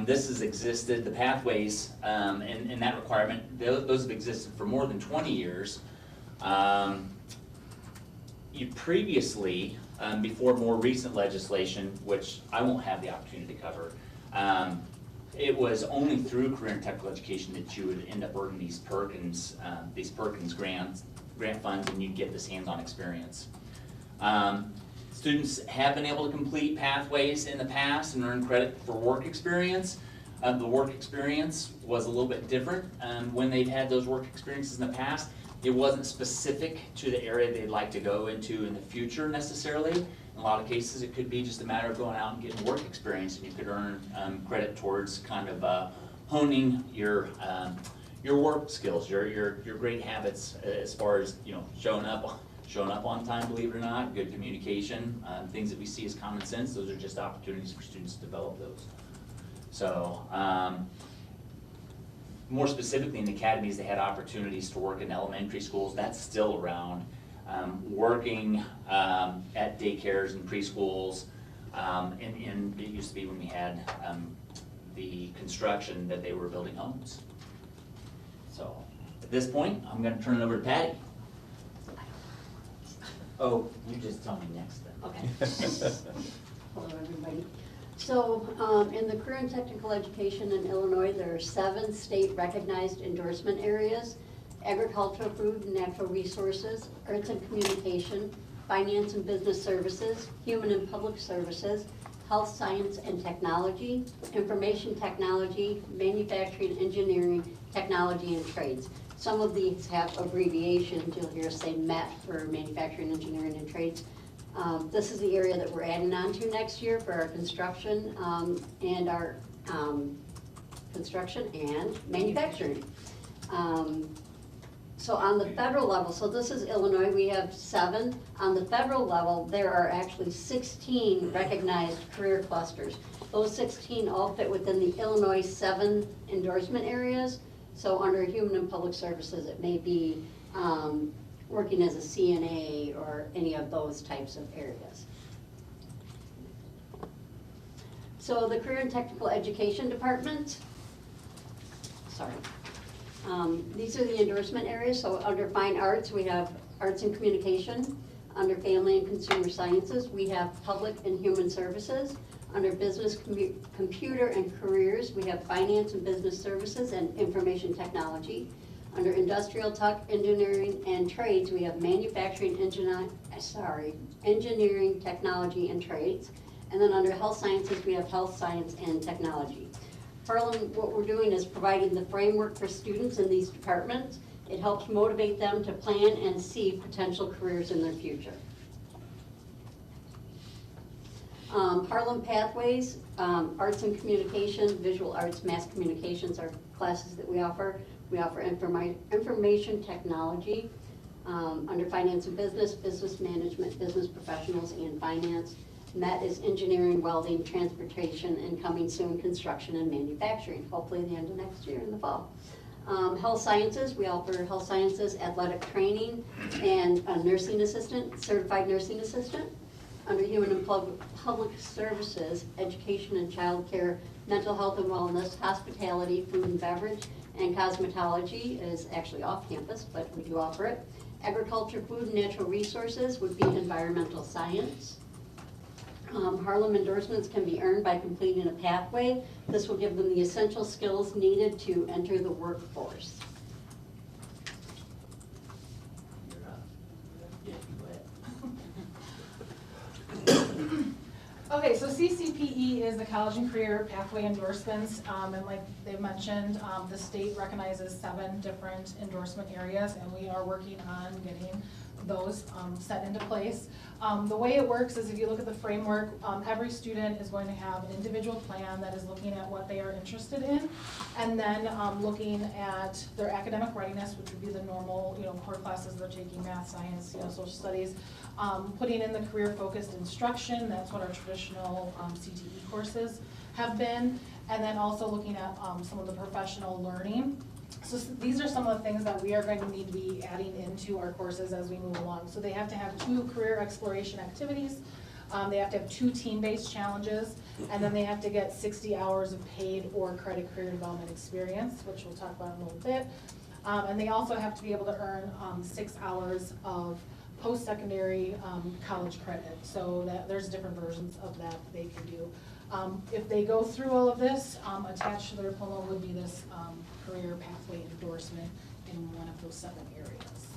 This has existed, the pathways in that requirement, those have existed for more than 20 years. You previously, before more recent legislation, which I won't have the opportunity to cover, it was only through career and technical education that you would end up earning these Perkins grant funds, and you'd get this hands-on experience. Students have been able to complete pathways in the past and earn credit for work experience. The work experience was a little bit different when they've had those work experiences in the past. It wasn't specific to the area they'd like to go into in the future necessarily. In a lot of cases, it could be just a matter of going out and getting work experience, and you could earn credit towards kind of honing your work skills, your great habits as far as showing up on time, believe it or not, good communication, things that we see as common sense. Those are just opportunities for students to develop those. So. More specifically in the academies, they had opportunities to work in elementary schools. That's still around. Working at daycares and preschools, and it used to be when we had the construction that they were building homes. So at this point, I'm going to turn it over to Patty. Oh, you just tell me next then. Okay. Hello, everybody. So in the career and technical education in Illinois, there are 7 state-recognized endorsement areas: agricultural, food and natural resources, arts and communication, finance and business services, human and public services, health science and technology, information technology, manufacturing, engineering, technology, and trades. Some of these have abbreviations. You'll hear us say MET for manufacturing, engineering, and trades. This is the area that we're adding on to next year for our construction and our construction and manufacturing. So on the federal level, so this is Illinois, we have 7. On the federal level, there are actually 16 recognized career clusters. Those 16 all fit within the Illinois 7 endorsement areas. So under human and public services, it may be working as a CNA or any of those types of areas. So the Career and Technical Education Department, sorry. These are the endorsement areas, so under fine arts, we have arts and communication. Under family and consumer sciences, we have public and human services. Under business, computer and careers, we have finance and business services and information technology. Under industrial tech, engineering and trades, we have manufacturing, engineering, technology and trades. And then under health sciences, we have health science and technology. Harlem, what we're doing is providing the framework for students in these departments. It helps motivate them to plan and see potential careers in their future. Harlem Pathways, arts and communication, visual arts, mass communications are classes that we offer. We offer information technology, under finance and business, business management, business professionals, and finance. MET is engineering, welding, transportation, and coming soon, construction and manufacturing, hopefully the end of next year in the fall. Health sciences, we offer health sciences, athletic training, and a nursing assistant, certified nursing assistant. Under human and public services, education and childcare, mental health and wellness, hospitality, food and beverage, and cosmetology is actually off campus, but we do offer it. Agriculture, food and natural resources would be environmental science. Harlem endorsements can be earned by completing a pathway. This will give them the essential skills needed to enter the workforce. Okay, so CCPE is the College and Career Pathway Endorsements, and like they mentioned, the state recognizes 7 different endorsement areas, and we are working on getting those set into place. The way it works is if you look at the framework, every student is going to have an individual plan that is looking at what they are interested in, and then looking at their academic readiness, which would be the normal, core classes they're taking, math, science, social studies. Putting in the career-focused instruction, that's what our traditional CTE courses have been, and then also looking at some of the professional learning. So these are some of the things that we are going to need to be adding into our courses as we move along. So they have to have 2 career exploration activities, they have to have 2 team-based challenges, and then they have to get 60 hours of paid or credit career development experience, which we'll talk about in a little bit. And they also have to be able to earn 6 hours of post-secondary college credit, so that there's different versions of that they can do. If they go through all of this, attached to their diploma would be this career pathway endorsement in one of those 7 areas.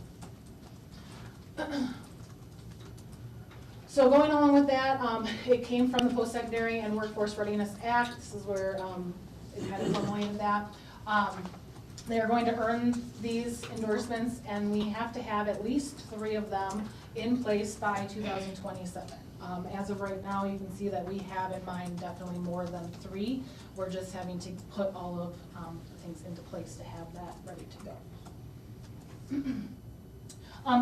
So going along with that, it came from the Post-Secondary and Workforce Readiness Act. This is where it kind of formulated that. They are going to earn these endorsements, and we have to have at least 3 of them in place by 2027. As of right now, you can see that we have in mind definitely more than 3. We're just having to put all of the things into place to have that ready to go.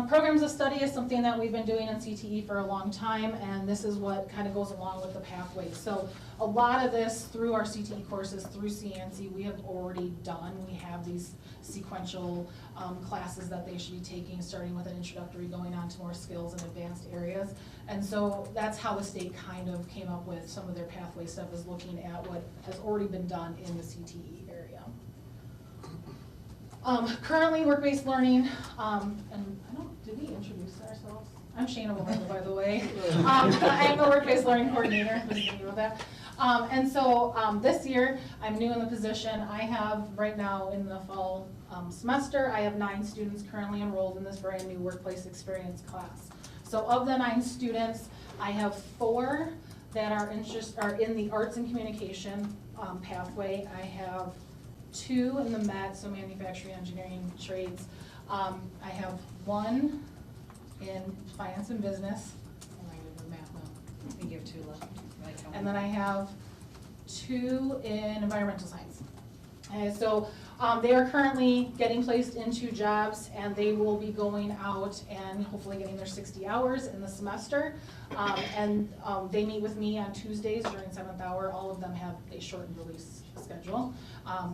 Programs of study is something that we've been doing in CTE for a long time, and this is what kind of goes along with the pathways. So a lot of this through our CTE courses, through CNC, we have already done. We have these sequential classes that they should be taking, starting with an introductory, going on to more skills and advanced areas. And so that's how the state kind of came up with some of their pathway stuff, is looking at what has already been done in the CTE area. Currently, work-based learning, and did we introduce ourselves? I'm Shana Williams, by the way. I am the work-based learning coordinator, with that. And so this year, I'm new in the position. I have right now in the fall semester, I have 9 students currently enrolled in this brand new workplace experience class. So of the 9 students, I have 4 that are in the arts and communication pathway. I have 2 in the MET, so manufacturing, engineering, trades. I have 1 in finance and business. I think you have 2 left. And then I have 2 in environmental science. Okay, so they are currently getting placed into jobs, and they will be going out and hopefully getting their 60 hours in the semester. They meet with me on Tuesdays during 7th hour. All of them have a shortened release schedule.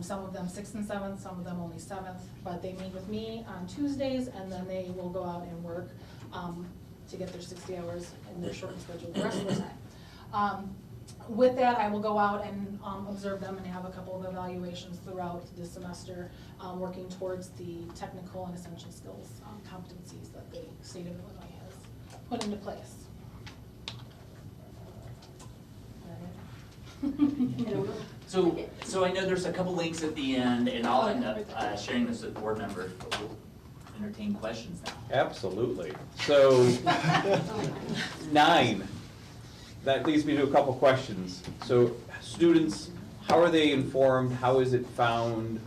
Some of them 6th and 7th, some of them only 7th, but they meet with me on Tuesdays, and then they will go out and work to get their 60 hours in their shortened schedule the rest of the time. with that, I will go out and observe them and have a couple of evaluations throughout the semester, working towards the technical and essential skills competencies that the state of Illinois has put into place. So I know there's a couple links at the end, and I'll end up sharing this with board members, but we'll entertain questions now. Absolutely. So, 9, that leads me to a couple questions. So, students, how are they informed? How is it found?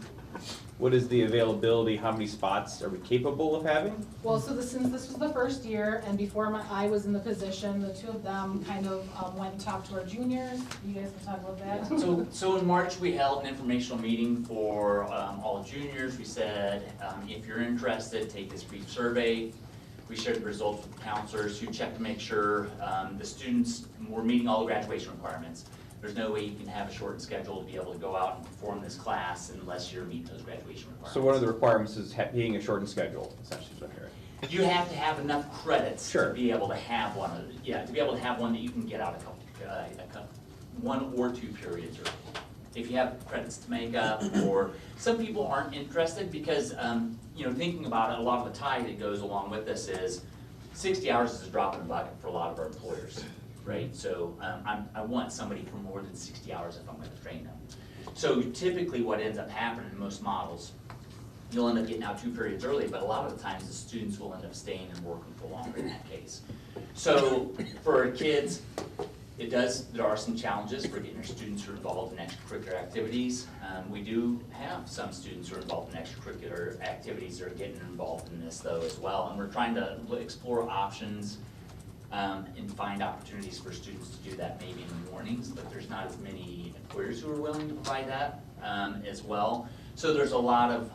What is the availability? How many spots are we capable of having? Well, so since this was the first year, and before I was in the position, the two of them kind of went and talked to our juniors. You guys can talk about that. So in March, we held an informational meeting for all juniors. We said, if you're interested, take this brief survey. We shared the results with the counselors who checked to make sure the students were meeting all the graduation requirements. There's no way you can have a shortened schedule to be able to go out and perform this class unless you're meeting those graduation requirements. So one of the requirements is being a shortened schedule, essentially, is what I'm hearing. You have to have enough credits Sure. to be able to have one of the, to be able to have one that you can get out a couple, 1 or 2 periods early. If you have credits to make up, or some people aren't interested because, thinking about it, a lot of the tie that goes along with this is 60 hours is a drop in the bucket for a lot of our employers, right? So I want somebody for more than 60 hours if I'm going to train them. So typically what ends up happening in most models, you'll end up getting out 2 periods early, but a lot of the times the students will end up staying and working for longer in that case. So for our kids, there are some challenges for getting our students who are involved in extracurricular activities. We do have some students who are involved in extracurricular activities that are getting involved in this though as well. And we're trying to explore options and find opportunities for students to do that maybe in the mornings, but there's not as many employers who are willing to provide that as well. So there's a lot of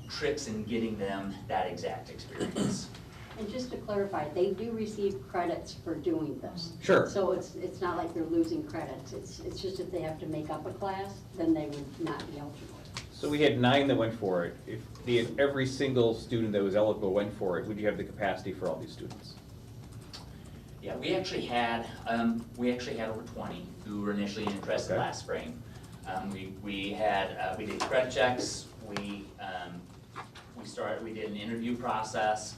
tricks in getting them that exact experience. And just to clarify, they do receive credits for doing this. Sure. So it's not like they're losing credits. It's just if they have to make up a class, then they would not be eligible. So we had 9 that went for it. If every single student that was eligible went for it, would you have the capacity for all these students? Yeah, we actually had over 20 who were initially interested last spring. We did credit checks. We did an interview process.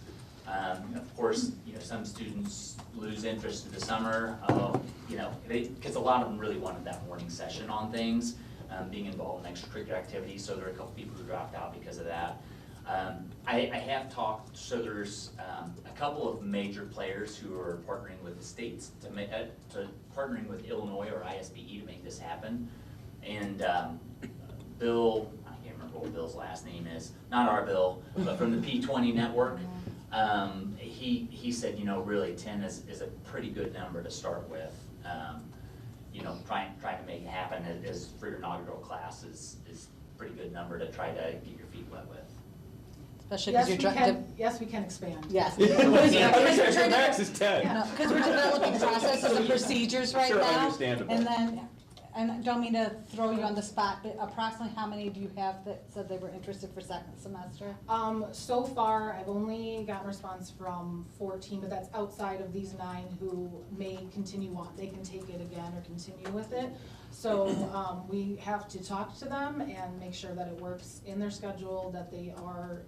Of course, some students lose interest in the summer, because a lot of them really wanted that morning session on things, being involved in extracurricular activities, so there are a couple people who dropped out because of that. I have talked, so there's a couple of major players who are partnering with the states partnering with Illinois or ISBE to make this happen. And Bill, I can't remember what Bill's last name is, not our Bill, but from the P20 network. He said, really 10 is a pretty good number to start with. Trying to make it happen is for your inaugural class is a pretty good number to try to get your feet wet with. Especially because you're trying to. Yes, we can expand. Yes. The max is 10. Because we're developing processes and procedures right now. Sure, understandable. And I don't mean to throw you on the spot, but approximately how many do you have that said they were interested for second semester? So far, I've only gotten response from 14, but that's outside of these 9 who may continue on. They can take it again or continue with it. So we have to talk to them and make sure that it works in their schedule, that they are,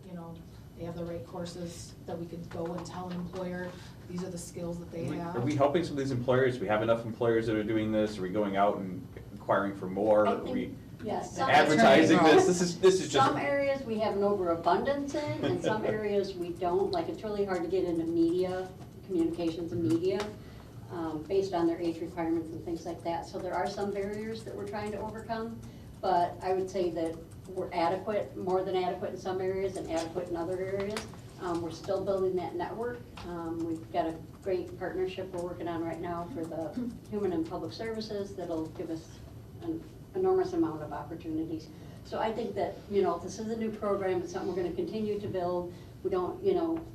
they have the right courses, that we could go and tell an employer, these are the skills that they have. Are we helping some of these employers? Do we have enough employers that are doing this? Are we going out and inquiring for more? Are we Yes. advertising this? This is just. Some areas we have an overabundance in, and some areas we don't. Like, it's really hard to get into media, communications and media, based on their age requirements and things like that. So there are some barriers that we're trying to overcome, but I would say that we're adequate, more than adequate in some areas and adequate in other areas. We're still building that network. We've got a great partnership we're working on right now for the Human and Public Services that'll give us an enormous amount of opportunities. So I think that, this is a new program. It's something we're going to continue to build. We don't,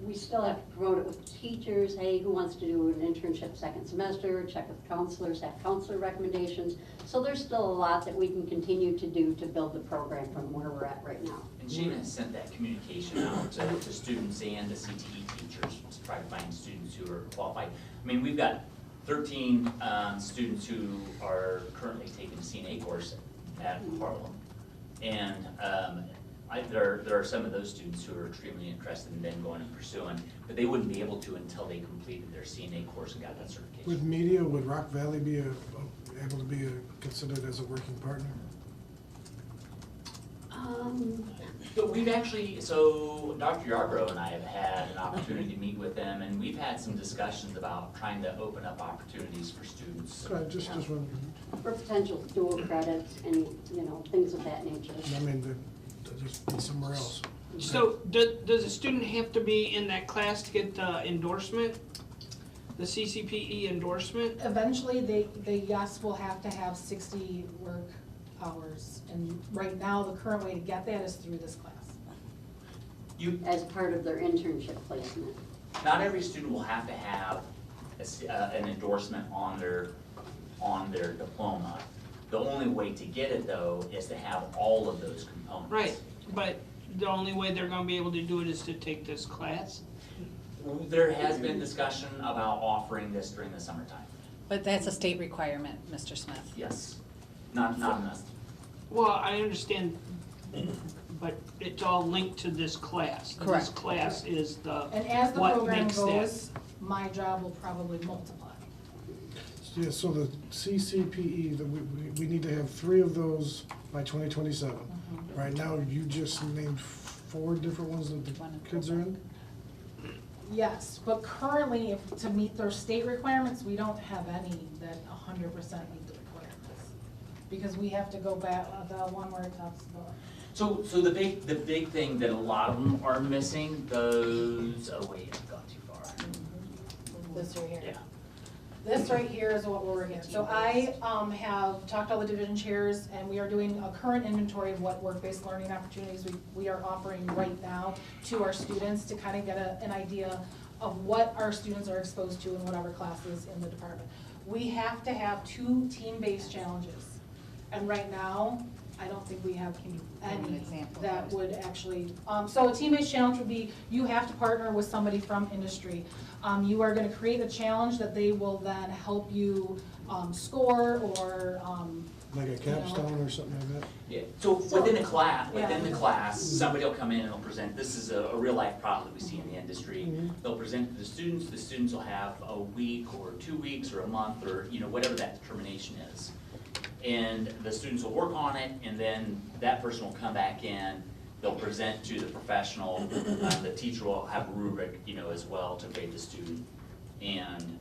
we still have to promote it with teachers. Hey, who wants to do an internship second semester? Check with counselors, have counselor recommendations. So there's still a lot that we can continue to do to build the program from where we're at right now. And Sheena has sent that communication out to students and to CTE teachers to try to find students who are qualified. I mean, we've got 13 students who are currently taking a CNA course at Harlem. And there are some of those students who are extremely interested in then going and pursuing, but they wouldn't be able to until they completed their CNA course and got that certification. With media, would Rock Valley be able to be considered as a working partner? So we've actually, so Dr. Yarbrough and I have had an opportunity to meet with them, and we've had some discussions about trying to open up opportunities for students. Just one. For potential dual credits and, things of that nature. I mean, to just be somewhere else. So does a student have to be in that class to get the endorsement? The CCPE endorsement? Eventually, they yes, will have to have 60 work hours. And right now, the current way to get that is through this class. As part of their internship placement. Not every student will have to have an endorsement on their diploma. The only way to get it, though, is to have all of those components. Right, but the only way they're gonna be able to do it is to take this class? There has been discussion about offering this during the summertime. But that's a state requirement, Mr. Smith. Yes, not enough. Well, I understand, but it's all linked to this class. Correct. This class is And as the what program makes that. goes, my job will probably multiply. Yeah, so the CCPE, we need to have 3 of those by 2027. Right now, you just named 4 different ones that the kids are in? Yes, but currently, to meet their state requirements, we don't have any that 100% meet the requirements. Because we have to go back, the one where it talks about. So the big thing that a lot of them are missing, those, oh wait, I've gone too far. This right here. Yeah. This right here is what we're working on. So I have talked to all the division chairs, and we are doing a current inventory of what work-based learning opportunities we are offering right now to our students to kind of get an idea of what our students are exposed to in whatever classes in the department. We have to have 2 team-based challenges. And right now, I don't think we have any that would actually, so a team-based challenge would be, you have to partner with somebody from industry. You are gonna create a challenge that they will then help you, score or, Like a capstone or something like that? Yeah, so within the class, somebody will come in and they'll present, this is a real life problem that we see in the industry. They'll present to the students will have a week or 2 weeks or a month or, whatever that determination is. And the students will work on it, and then that person will come back in, they'll present to the professional, the teacher will have a rubric, as well to grade the student. And,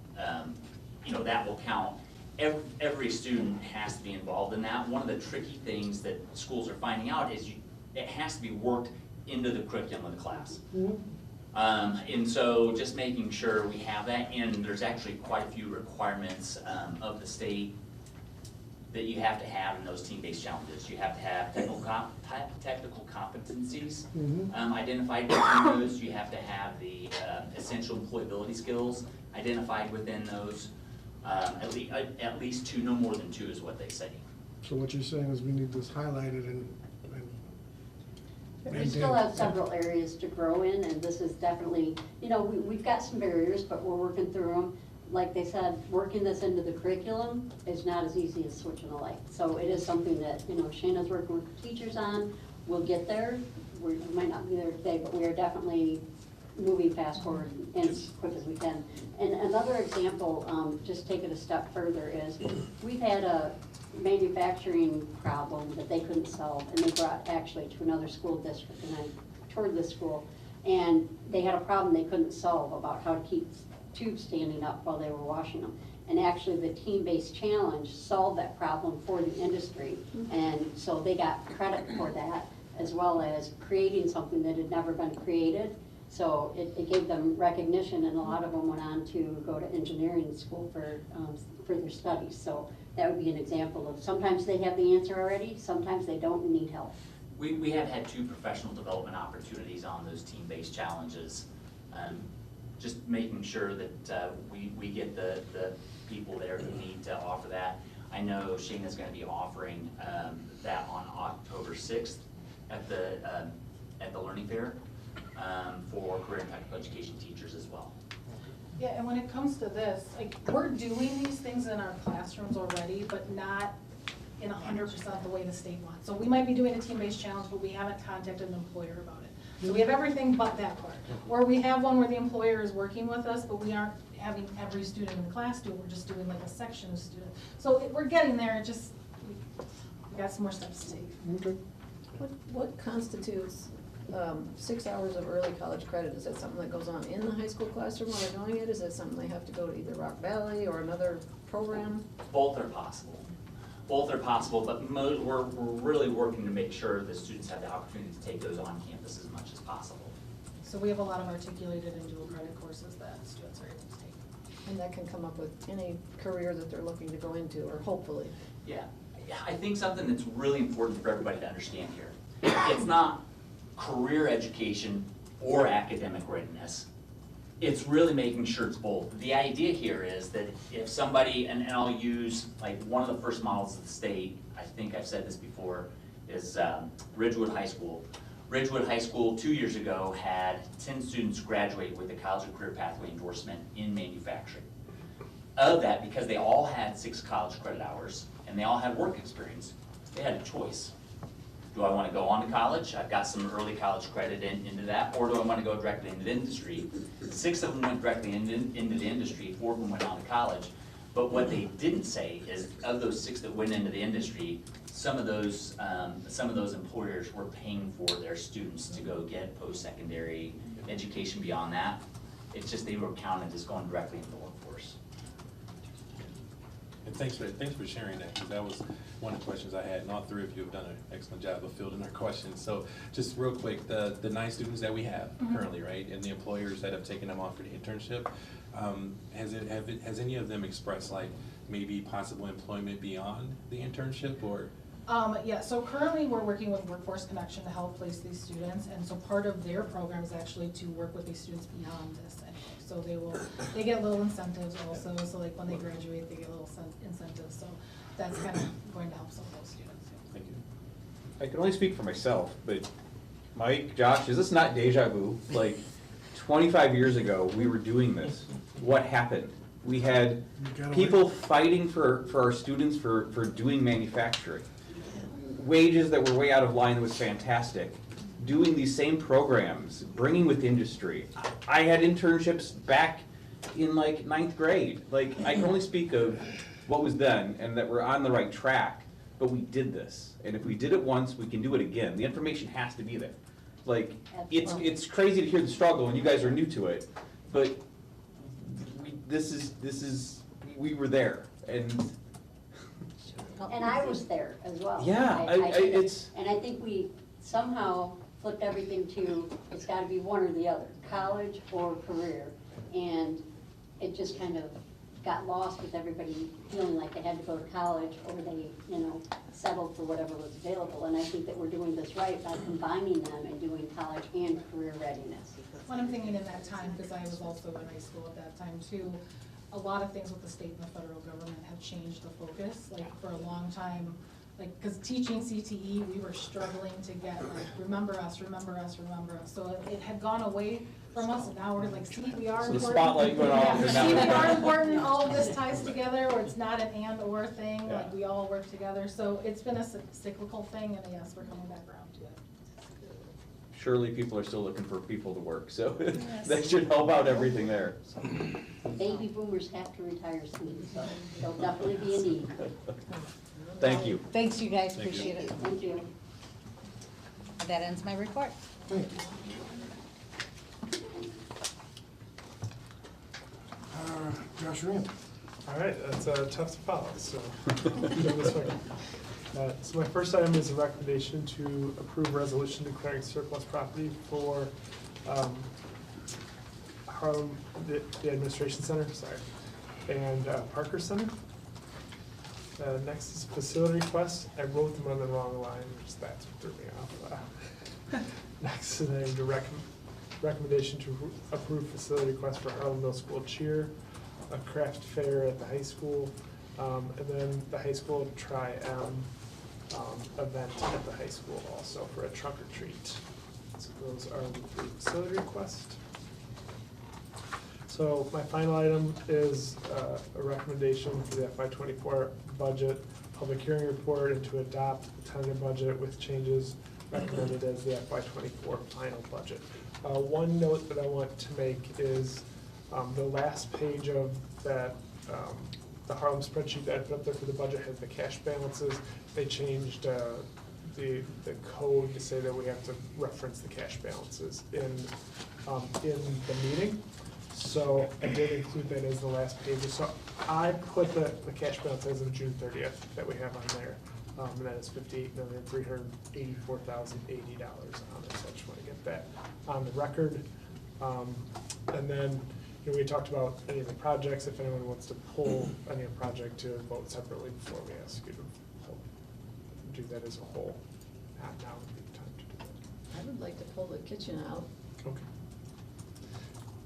that will count. Every student has to be involved in that. One of the tricky things that schools are finding out is it has to be worked into the curriculum of the class. And so just making sure we have that, and there's actually quite a few requirements of the state that you have to have in those team-based challenges. You have to have technical competencies identified within those. You have to have the essential employability skills identified within those. At least 2, no more than 2 is what they say. So what you're saying is we need this highlighted and We still have several areas to grow in, and this is definitely, we've got some barriers, but we're working through them. Like they said, working this into the curriculum is not as easy as switching a light. So it is something that, Shayna's working with the teachers on. We'll get there. We might not be there today, but we are definitely moving fast forward and as quick as we can. And another example, just take it a step further, is we've had a manufacturing problem that they couldn't solve, and they brought actually to another school district, and I toured this school, and they had a problem they couldn't solve about how to keep tubes standing up while they were washing them. And actually the team-based challenge solved that problem for the industry, and so they got credit for that, as well as creating something that had never been created. So it gave them recognition, and a lot of them went on to go to engineering school for their studies. So that would be an example of, sometimes they have the answer already, sometimes they don't and need help. We have had 2 professional development opportunities on those team-based challenges. Just making sure that we get the people there who need to offer that. I know Shayna's gonna be offering that on October 6th at the Learning Fair for career and technical education teachers as well. Yeah, and when it comes to this, like, we're doing these things in our classrooms already, but not in 100% the way the state wants. So we might be doing a team-based challenge, but we haven't contacted an employer about it. So we have everything but that part. Or we have one where the employer is working with us, but we aren't having every student in the class do it, we're just doing like a section of students. So we're getting there, it just, we got some more steps to take. Okay. What constitutes 6 hours of early college credit? Is that something that goes on in the high school classroom while they're doing it? Is that something they have to go to either Rock Valley or another program? Both are possible. Both are possible, but we're really working to make sure that students have the opportunity to take those on campus as much as possible. So we have a lot of articulated and dual credit courses that students are able to take. And that can come up with any career that they're looking to go into, or hopefully. Yeah, I think something that's really important for everybody to understand here, it's not career education or academic readiness. It's really making sure it's both. The idea here is that if somebody, and I'll use like one of the first models of the state, I think I've said this before, is Ridgewood High School. Ridgewood High School 2 years ago had 10 students graduate with a college and career pathway endorsement in manufacturing. Of that, because they all had 6 college credit hours and they all had work experience, they had a choice. Do I want to go on to college? I've got some early college credit into that, or do I want to go directly into the industry? 6 of them went directly into the industry, 4 of them went on to college. But what they didn't say is, of those 6 that went into the industry, some of those employers were paying for their students to go get post-secondary education beyond that. It's just they were counted as going directly into the workforce. And thanks for sharing that, because that was one of the questions I had, and all 3 of you have done an excellent job of fielding our questions. So just real quick, the 9 students that we have currently, right, and the employers that have taken them on for the internship, has any of them expressed like maybe possible employment beyond the internship, or? Yeah, so currently we're working with Workforce Connection to help place these students, and so part of their program is actually to work with these students beyond this anyway. So they get little incentives also, so like when they graduate, they get little incentives, so that's kind of going to help some of those students. Thank you. I can only speak for myself, but Mike, Josh, is this not deja vu? Like, 25 years ago, we were doing this. What happened? We had people fighting for our students for doing manufacturing. Wages that were way out of line was fantastic. Doing these same programs, bringing with industry. I had internships back in like 9th grade. Like, I can only speak of what was done and that we're on the right track, but we did this. And if we did it once, we can do it again. The information has to be there. Like, it's crazy to hear the struggle, and you guys are new to it, but we were there, and I was there as well. Yeah, And I think we somehow flipped everything to, it's gotta be one or the other, college or career. And it just kind of got lost with everybody feeling like they had to go to college, or they, settled for whatever was available. And I think that we're doing this right by combining them and doing college and career readiness. What I'm thinking in that time, because I was also in high school at that time too, a lot of things with the state and the federal government have changed the focus. Like, for a long time, like, because teaching CTE, we were struggling to get, like, remember us, remember us, remember us. So it had gone away from us, and now we're like, see, we are important. So the spotlight went off. Yeah, see, we are important, all of this ties together, or it's not an and or thing, Yeah. like, we all work together. So it's been a cyclical thing, and yes, we're coming back around to it. surely people are still looking for people to work, so that should help out everything there. Baby boomers have to retire soon, so there'll definitely be a need. Thank you. Thanks, you guys, Thank you. appreciate it. Thank you. That ends my report. Thank you. Josh Rand. All right, that's tough to follow, so this way. So my first item is a recommendation to approve resolution declaring surplus property for Harlem, the Administration Center, and Parker Center. Next is facility requests. I wrote them on the wrong line, which that's what threw me off. Next is a recommendation to approve facility request for Harlem Middle School cheer, a craft fair at the high school, and then the high school Tri-M event at the high school also for a trunk or treat. So those are the 3 facility requests. So my final item is a recommendation for the FY '24 budget, public hearing report, and to adopt the tentative budget with changes recommended as the FY '24 final budget. One note that I want to make is the last page of that, the Harlem spreadsheet that I put up there for the budget has the cash balances. They changed the code to say that we have to reference the cash balances in the meeting. So I did include that as the last page. So I put the cash balance as of June 30th that we have on there. And that is $58,384,080 on it. So I just want to get that on the record. And then, we talked about any of the projects. If anyone wants to pull any project to vote separately before we ask you to do that as a whole, now would be the time to do that. I would like to pull the kitchen out. Okay.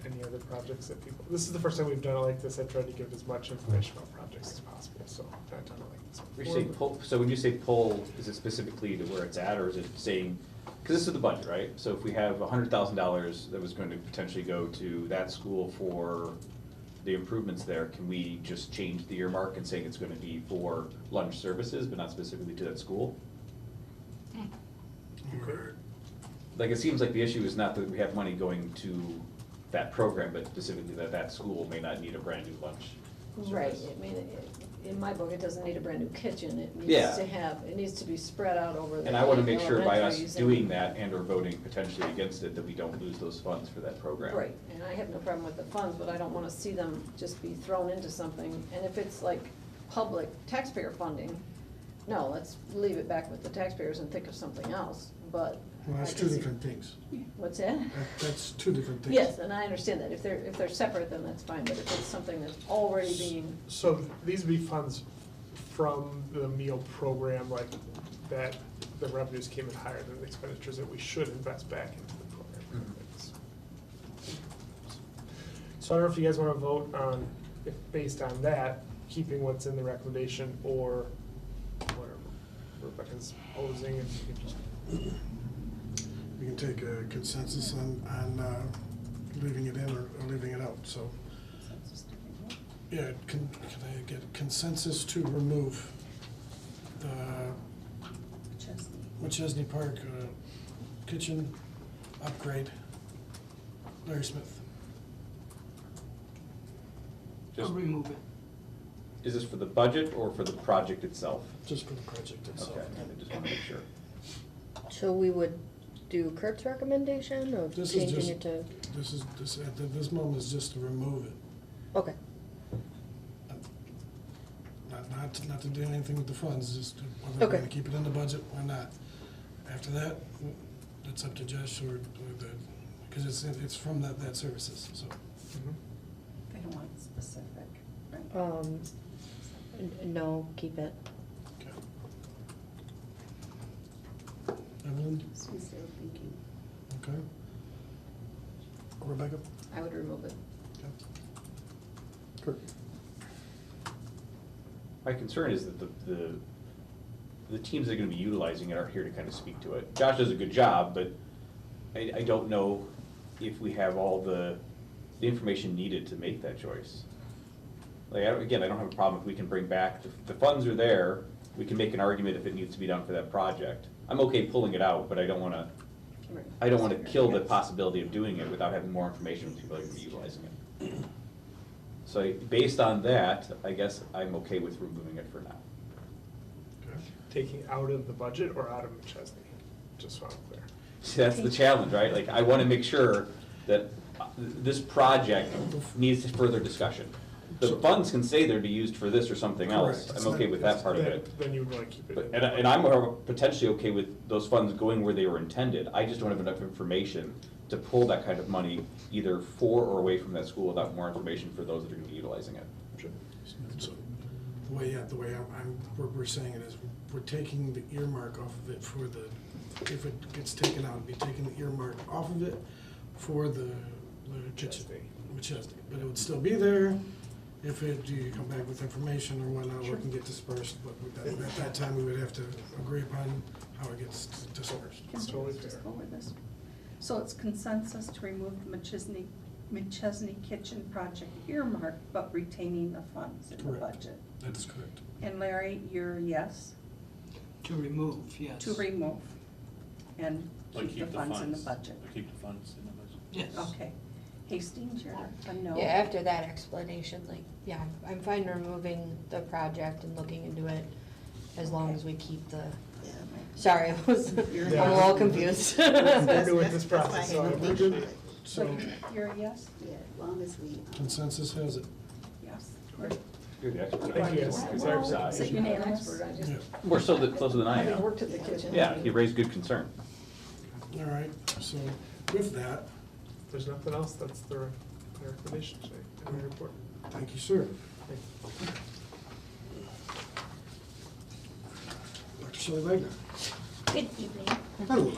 Any other projects that people, this is the first time we've done it like this. I tried to give as much information about projects as possible, so I've not done it like this When before. you say pull, so when you say pull, is it specifically to where it's at, or is it saying, because this is the budget, right? So if we have $100,000 that was going to potentially go to that school for the improvements there, can we just change the earmark and say it's going to be for lunch services, but not specifically to that school? Like, it seems like the issue is not that we have money going to that program, but specifically that that school may not need a brand new lunch Right, service. I mean, in my book, it doesn't need a brand new kitchen, it Yeah. needs to be spread out over the. And I want to make sure by us elementaries doing and- that and or voting potentially against it, that we don't lose those funds for that program. Right, and I have no problem with the funds, but I don't wanna see them just be thrown into something, and if it's like public taxpayer funding, no, let's leave it back with the taxpayers and think of something else, but. Well, that's I two can see- different things. What's that? That's two different things. Yes, and I understand that, if they're separate, then that's fine, but if it's something that's already being, So these would be funds from the meal program, like that the revenues came in higher than the expenditures that we should invest back into the program. So I don't know if you guys want to vote on, if based on that, keeping what's in the recommendation or whatever Rebecca's posing, if you could just. We can take a consensus on leaving it in or leaving it out, so. Yeah, can I get consensus to remove the McChesney Park kitchen upgrade, Larry Smith? Just- remove it. Is this for the budget or for the project itself? Just for the project itself. Okay, I just want to make sure. So we would do Kurt's recommendation of This is changing just, it to, at this moment is just to remove it. okay. Not to do anything with the funds, just whether we're Okay. gonna keep it in the budget or not. After that, it's up to Josh or the, because it's from that services, so. They don't want specific, right? No, keep it. Okay. Evelyn, I'm still thinking. okay. Rebecca? I would remove it. Kurt? My concern is that the teams that are gonna be utilizing it aren't here to kind of speak to it. Josh does a good job, but I don't know if we have all the information needed to make that choice. Like, again, I don't have a problem if we can bring back, the funds are there, we can make an argument if it needs to be done for that project. I'm okay pulling it out, but I don't wanna kill the possibility of doing it without having more information when people are gonna be utilizing it. So based on that, I guess I'm okay with removing it for now. Taking out of the budget or out of McChesney, just so I'm clear. See, that's the challenge, right? Like, I want to make sure that this project needs further discussion. The funds can say they're to be used for this or something else. Correct. I'm okay with that part of it. Then you would want to keep it. But, and I'm potentially okay with those funds going where they were intended. I just don't have enough information to pull that kind of money either for or away from that school without more information for those that are going to be utilizing it. So, the way we're saying it is, we're taking the earmark off of it for the, if it gets taken out, it'd be taking the earmark off of it for the kitchen, McChesney. But it would still be there if you come back with information or whatnot, or it can get dispersed. But at that time, we would have to agree upon how it gets dispersed. It's totally Just fair. go with this. So it's consensus to remove the McChesney McChesney Kitchen project earmarked, but retaining the funds in the Correct. budget. That is correct. And Larry, you're yes? To remove, yes. To remove and But keep the funds in the budget. But keep the funds in the budget. Yes. Okay. Hastings, you're a no? Yeah, after that explanation, like, yeah, I'm fine removing the project and looking into it as long as we keep the, sorry, I'm a little confused. We're new with this process, That's so why I We're had good? So You're a yes? Yeah, as long as we. consensus has it. Yes. You're the expert. Thank you. It's our side. Is it unanimous? Expert, I just, Yeah. More so closer than I having am. worked at the kitchen. Yeah, you raised good concern. All right, so with that, If there's nothing else, that's the recommendation today in the report. thank you, sir. Dr. Shelley Wagner. Good evening. Hello.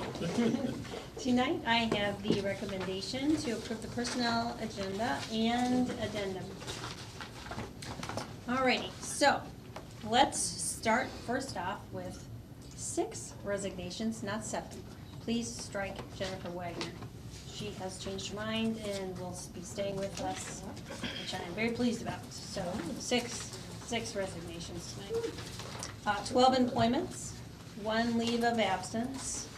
Tonight, I have the recommendation to approve the personnel agenda and addendum. Alrighty, so let's start first off with 6 resignations, not 7. Please strike Jennifer Wagner. She has changed her mind and will be staying with us, which I am very pleased about. So 6 resignations tonight. 12 employments, 1 leave of absence,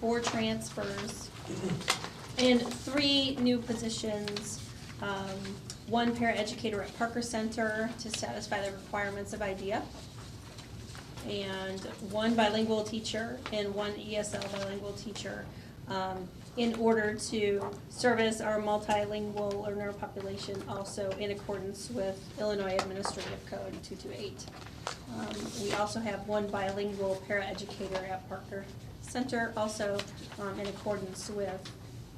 4 transfers, and 3 new positions. 1 paraeducator at Parker Center to satisfy the requirements of IDEA, and 1 bilingual teacher and 1 ESL bilingual teacher in order to service our multilingual learner population, also in accordance with Illinois Administrative Code 228. We also have 1 bilingual paraeducator at Parker Center, also in accordance with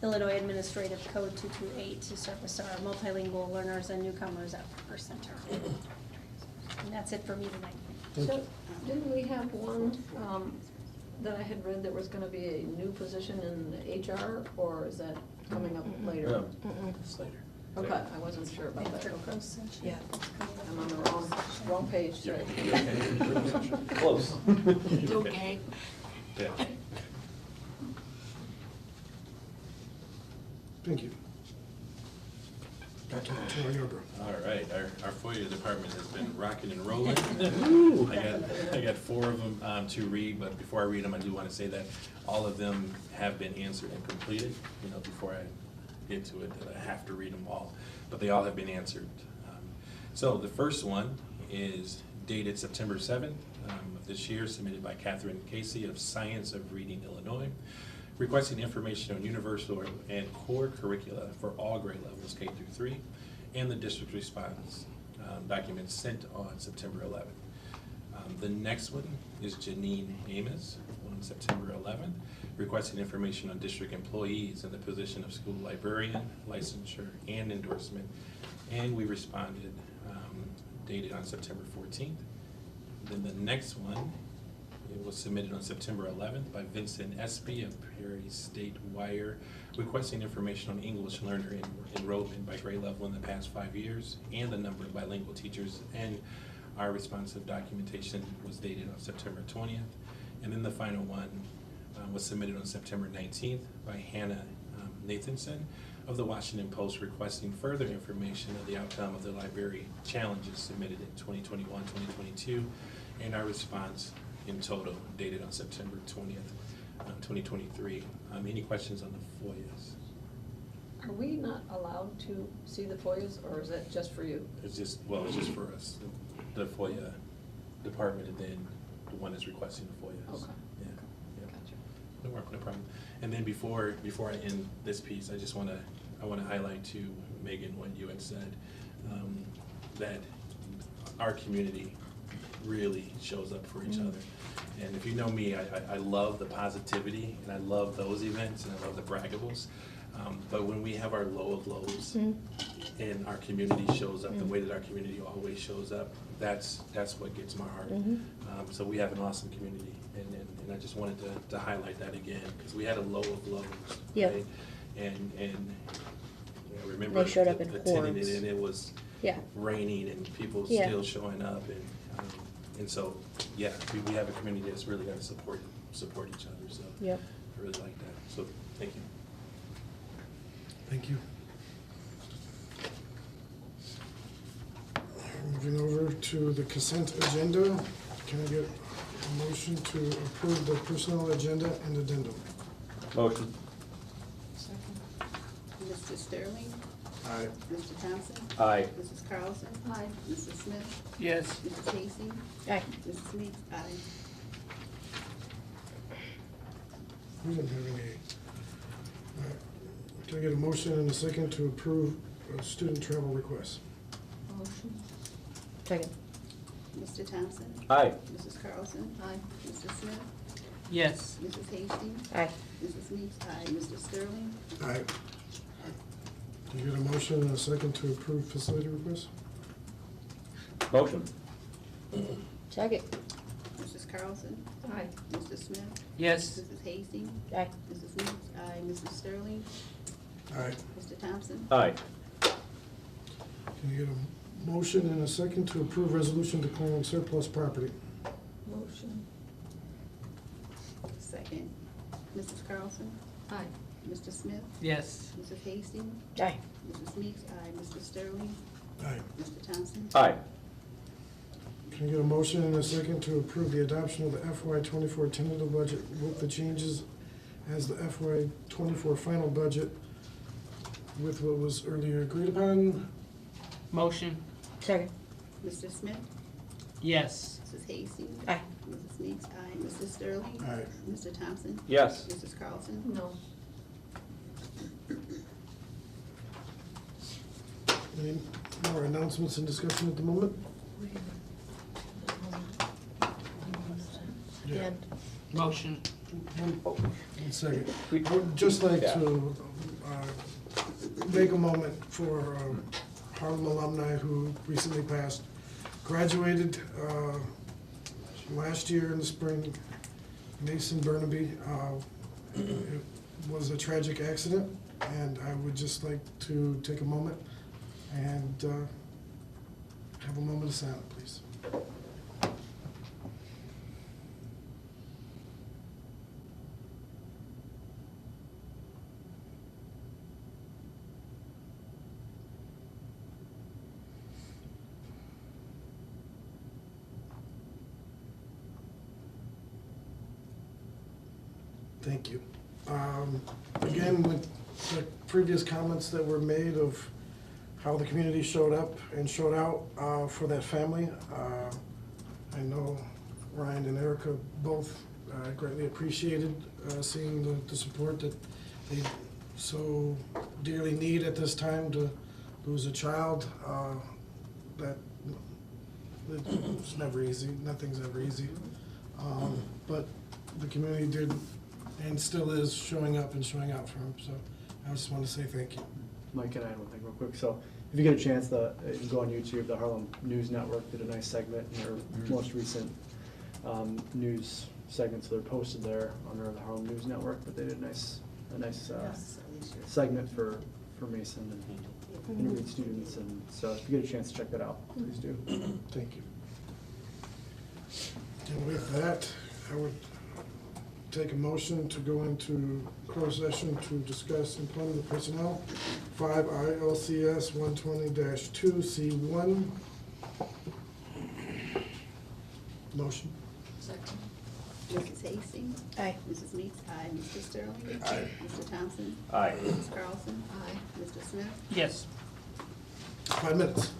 Illinois Administrative Code 228 to service our multilingual learners and newcomers at Parker Center. And that's it for me tonight. So, didn't we have one, that I had read there was gonna be a new position in the HR, or is that coming up later? It's later. Okay, I wasn't sure about that, okay. Yeah. I'm on the wrong page, sorry. Close. It's okay. Yeah. Thank you. Back to our Yarborough. All right, our FOIA department has been rocking and rolling. I got 4 of them to read, but before I read them, I do want to say that all of them have been answered and completed. You know, before I get to it, that I have to read them all, but they all have been answered. So the first one is dated September 7th of this year, submitted by Catherine Casey of Science of Reading, Illinois, requesting information on universal and core curricula for all grade levels K through 3, and the district response documents sent on September 11th. The next one is Janine Amos on September 11th, requesting information on district employees in the position of school librarian, licensure, and endorsement, and we responded dated on September 14th. Then the next one, it was submitted on September 11th by Vincent Espy of Perry State Wire, requesting information on English learner enrollment by grade level in the past 5 years and the number of bilingual teachers. And our responsive documentation was dated on September 20th. And then the final one was submitted on September 19th by Hannah Nathanson of the Washington Post, requesting further information of the outcome of the library challenges submitted in 2021-2022, and our response in total dated on September 20th, 2023. Any questions on the FOIAs? Are we not allowed to see the FOIAs, or is that just for you? It's just, well, it's just for us, the FOIA department, and then the one that's requesting the FOIAs. Okay. Yeah, yeah. No problem. And then before I end this piece, I just want to highlight to Megan what you had said, that our community really shows up for each other. And if you know me, I love the positivity, and I love those events, and I love the braggables. But when we have our low of lows, and our community shows up the way that our community always shows up, that's what gets my heart. So we have an awesome community, and I just wanted to highlight that again, because we had a low of lows. Yep. Right? And you know, remember They showed up in attending it, hordes. and it was raining, and people Yeah. still showing up, and so, yeah, we have a community that's really gonna support each other, so Yep. I really like that, so, thank you. Thank you. to the consent agenda. Can I get a motion to approve the personnel agenda and addendum? Motion. Mr. Sterling? Aye. Mr. Thompson? Aye. Mrs. Carlson? Aye. Mrs. Smith? Yes. Mrs. Casey? Aye. Mrs. Meeks? Aye. We don't have any. Can I get a motion and a second to approve student travel requests? Motion. Second. Mr. Thompson? Aye. Mrs. Carlson? Aye. Mr. Smith? Yes. Mrs. Hastings? Aye. Mrs. Meeks? Aye. Mr. Sterling? Aye. Can I get a motion and a second to approve facility requests? Motion. Second. Mrs. Carlson? Aye. Mr. Smith? Yes. Mrs. Hastings? Aye. Mrs. Meeks? Aye. Mrs. Sterling? Aye. Mr. Thompson? Aye. Can I get a motion and a second to approve resolution declaring surplus property? Motion. Second. Mrs. Carlson? Aye. Mr. Smith? Yes. Mrs. Hastings? Aye. Mrs. Meeks? Aye. Mr. Sterling? Aye. Mr. Thompson? Aye. Can I get a motion and a second to approve the adoption of the FY '24 tentative budget with the changes as the FY '24 final budget with what was earlier agreed upon? Motion. Second. Mr. Smith? Yes. Mrs. Hastings? Aye. Mrs. Meeks? Aye. Mr. Sterling? Aye. Mr. Thompson? Yes. Mrs. Carlson? No. Any more announcements and discussion at the moment? The end. Motion. One second. I would just like to make a moment for Harlem alumni who recently passed. Graduated last year in the spring, Mason Burnaby. It was a tragic accident, and I would just like to take a moment and have a moment of silence, please. Thank you. Again, with the previous comments that were made of how the community showed up and showed out for that family, I know Ryan and Erica both greatly appreciated seeing the support that they so dearly need at this time to lose a child. That it's never easy. Nothing's ever easy. But the community did and still is showing up and showing out for him. So I just want to say thank you. Mike and I, one thing real quick. So if you get a chance, you can go on YouTube. The Harlem News Network did a nice segment in their most recent news segments. So they're posted there under the Harlem News Network. But they did a nice segment for Mason and interviewed students. And so if you get a chance to check that out, please do. Thank you. And with that, I would take a motion to go into closed session to discuss employment of personnel, 5 ILCS 120-2C1. Motion. Second. Mrs. Hastings? Aye. Mrs. Meeks? Aye. Mr. Sterling? Aye. Mr. Thompson? Aye. Mrs. Carlson? Aye. Mr. Smith? Yes. 5 minutes.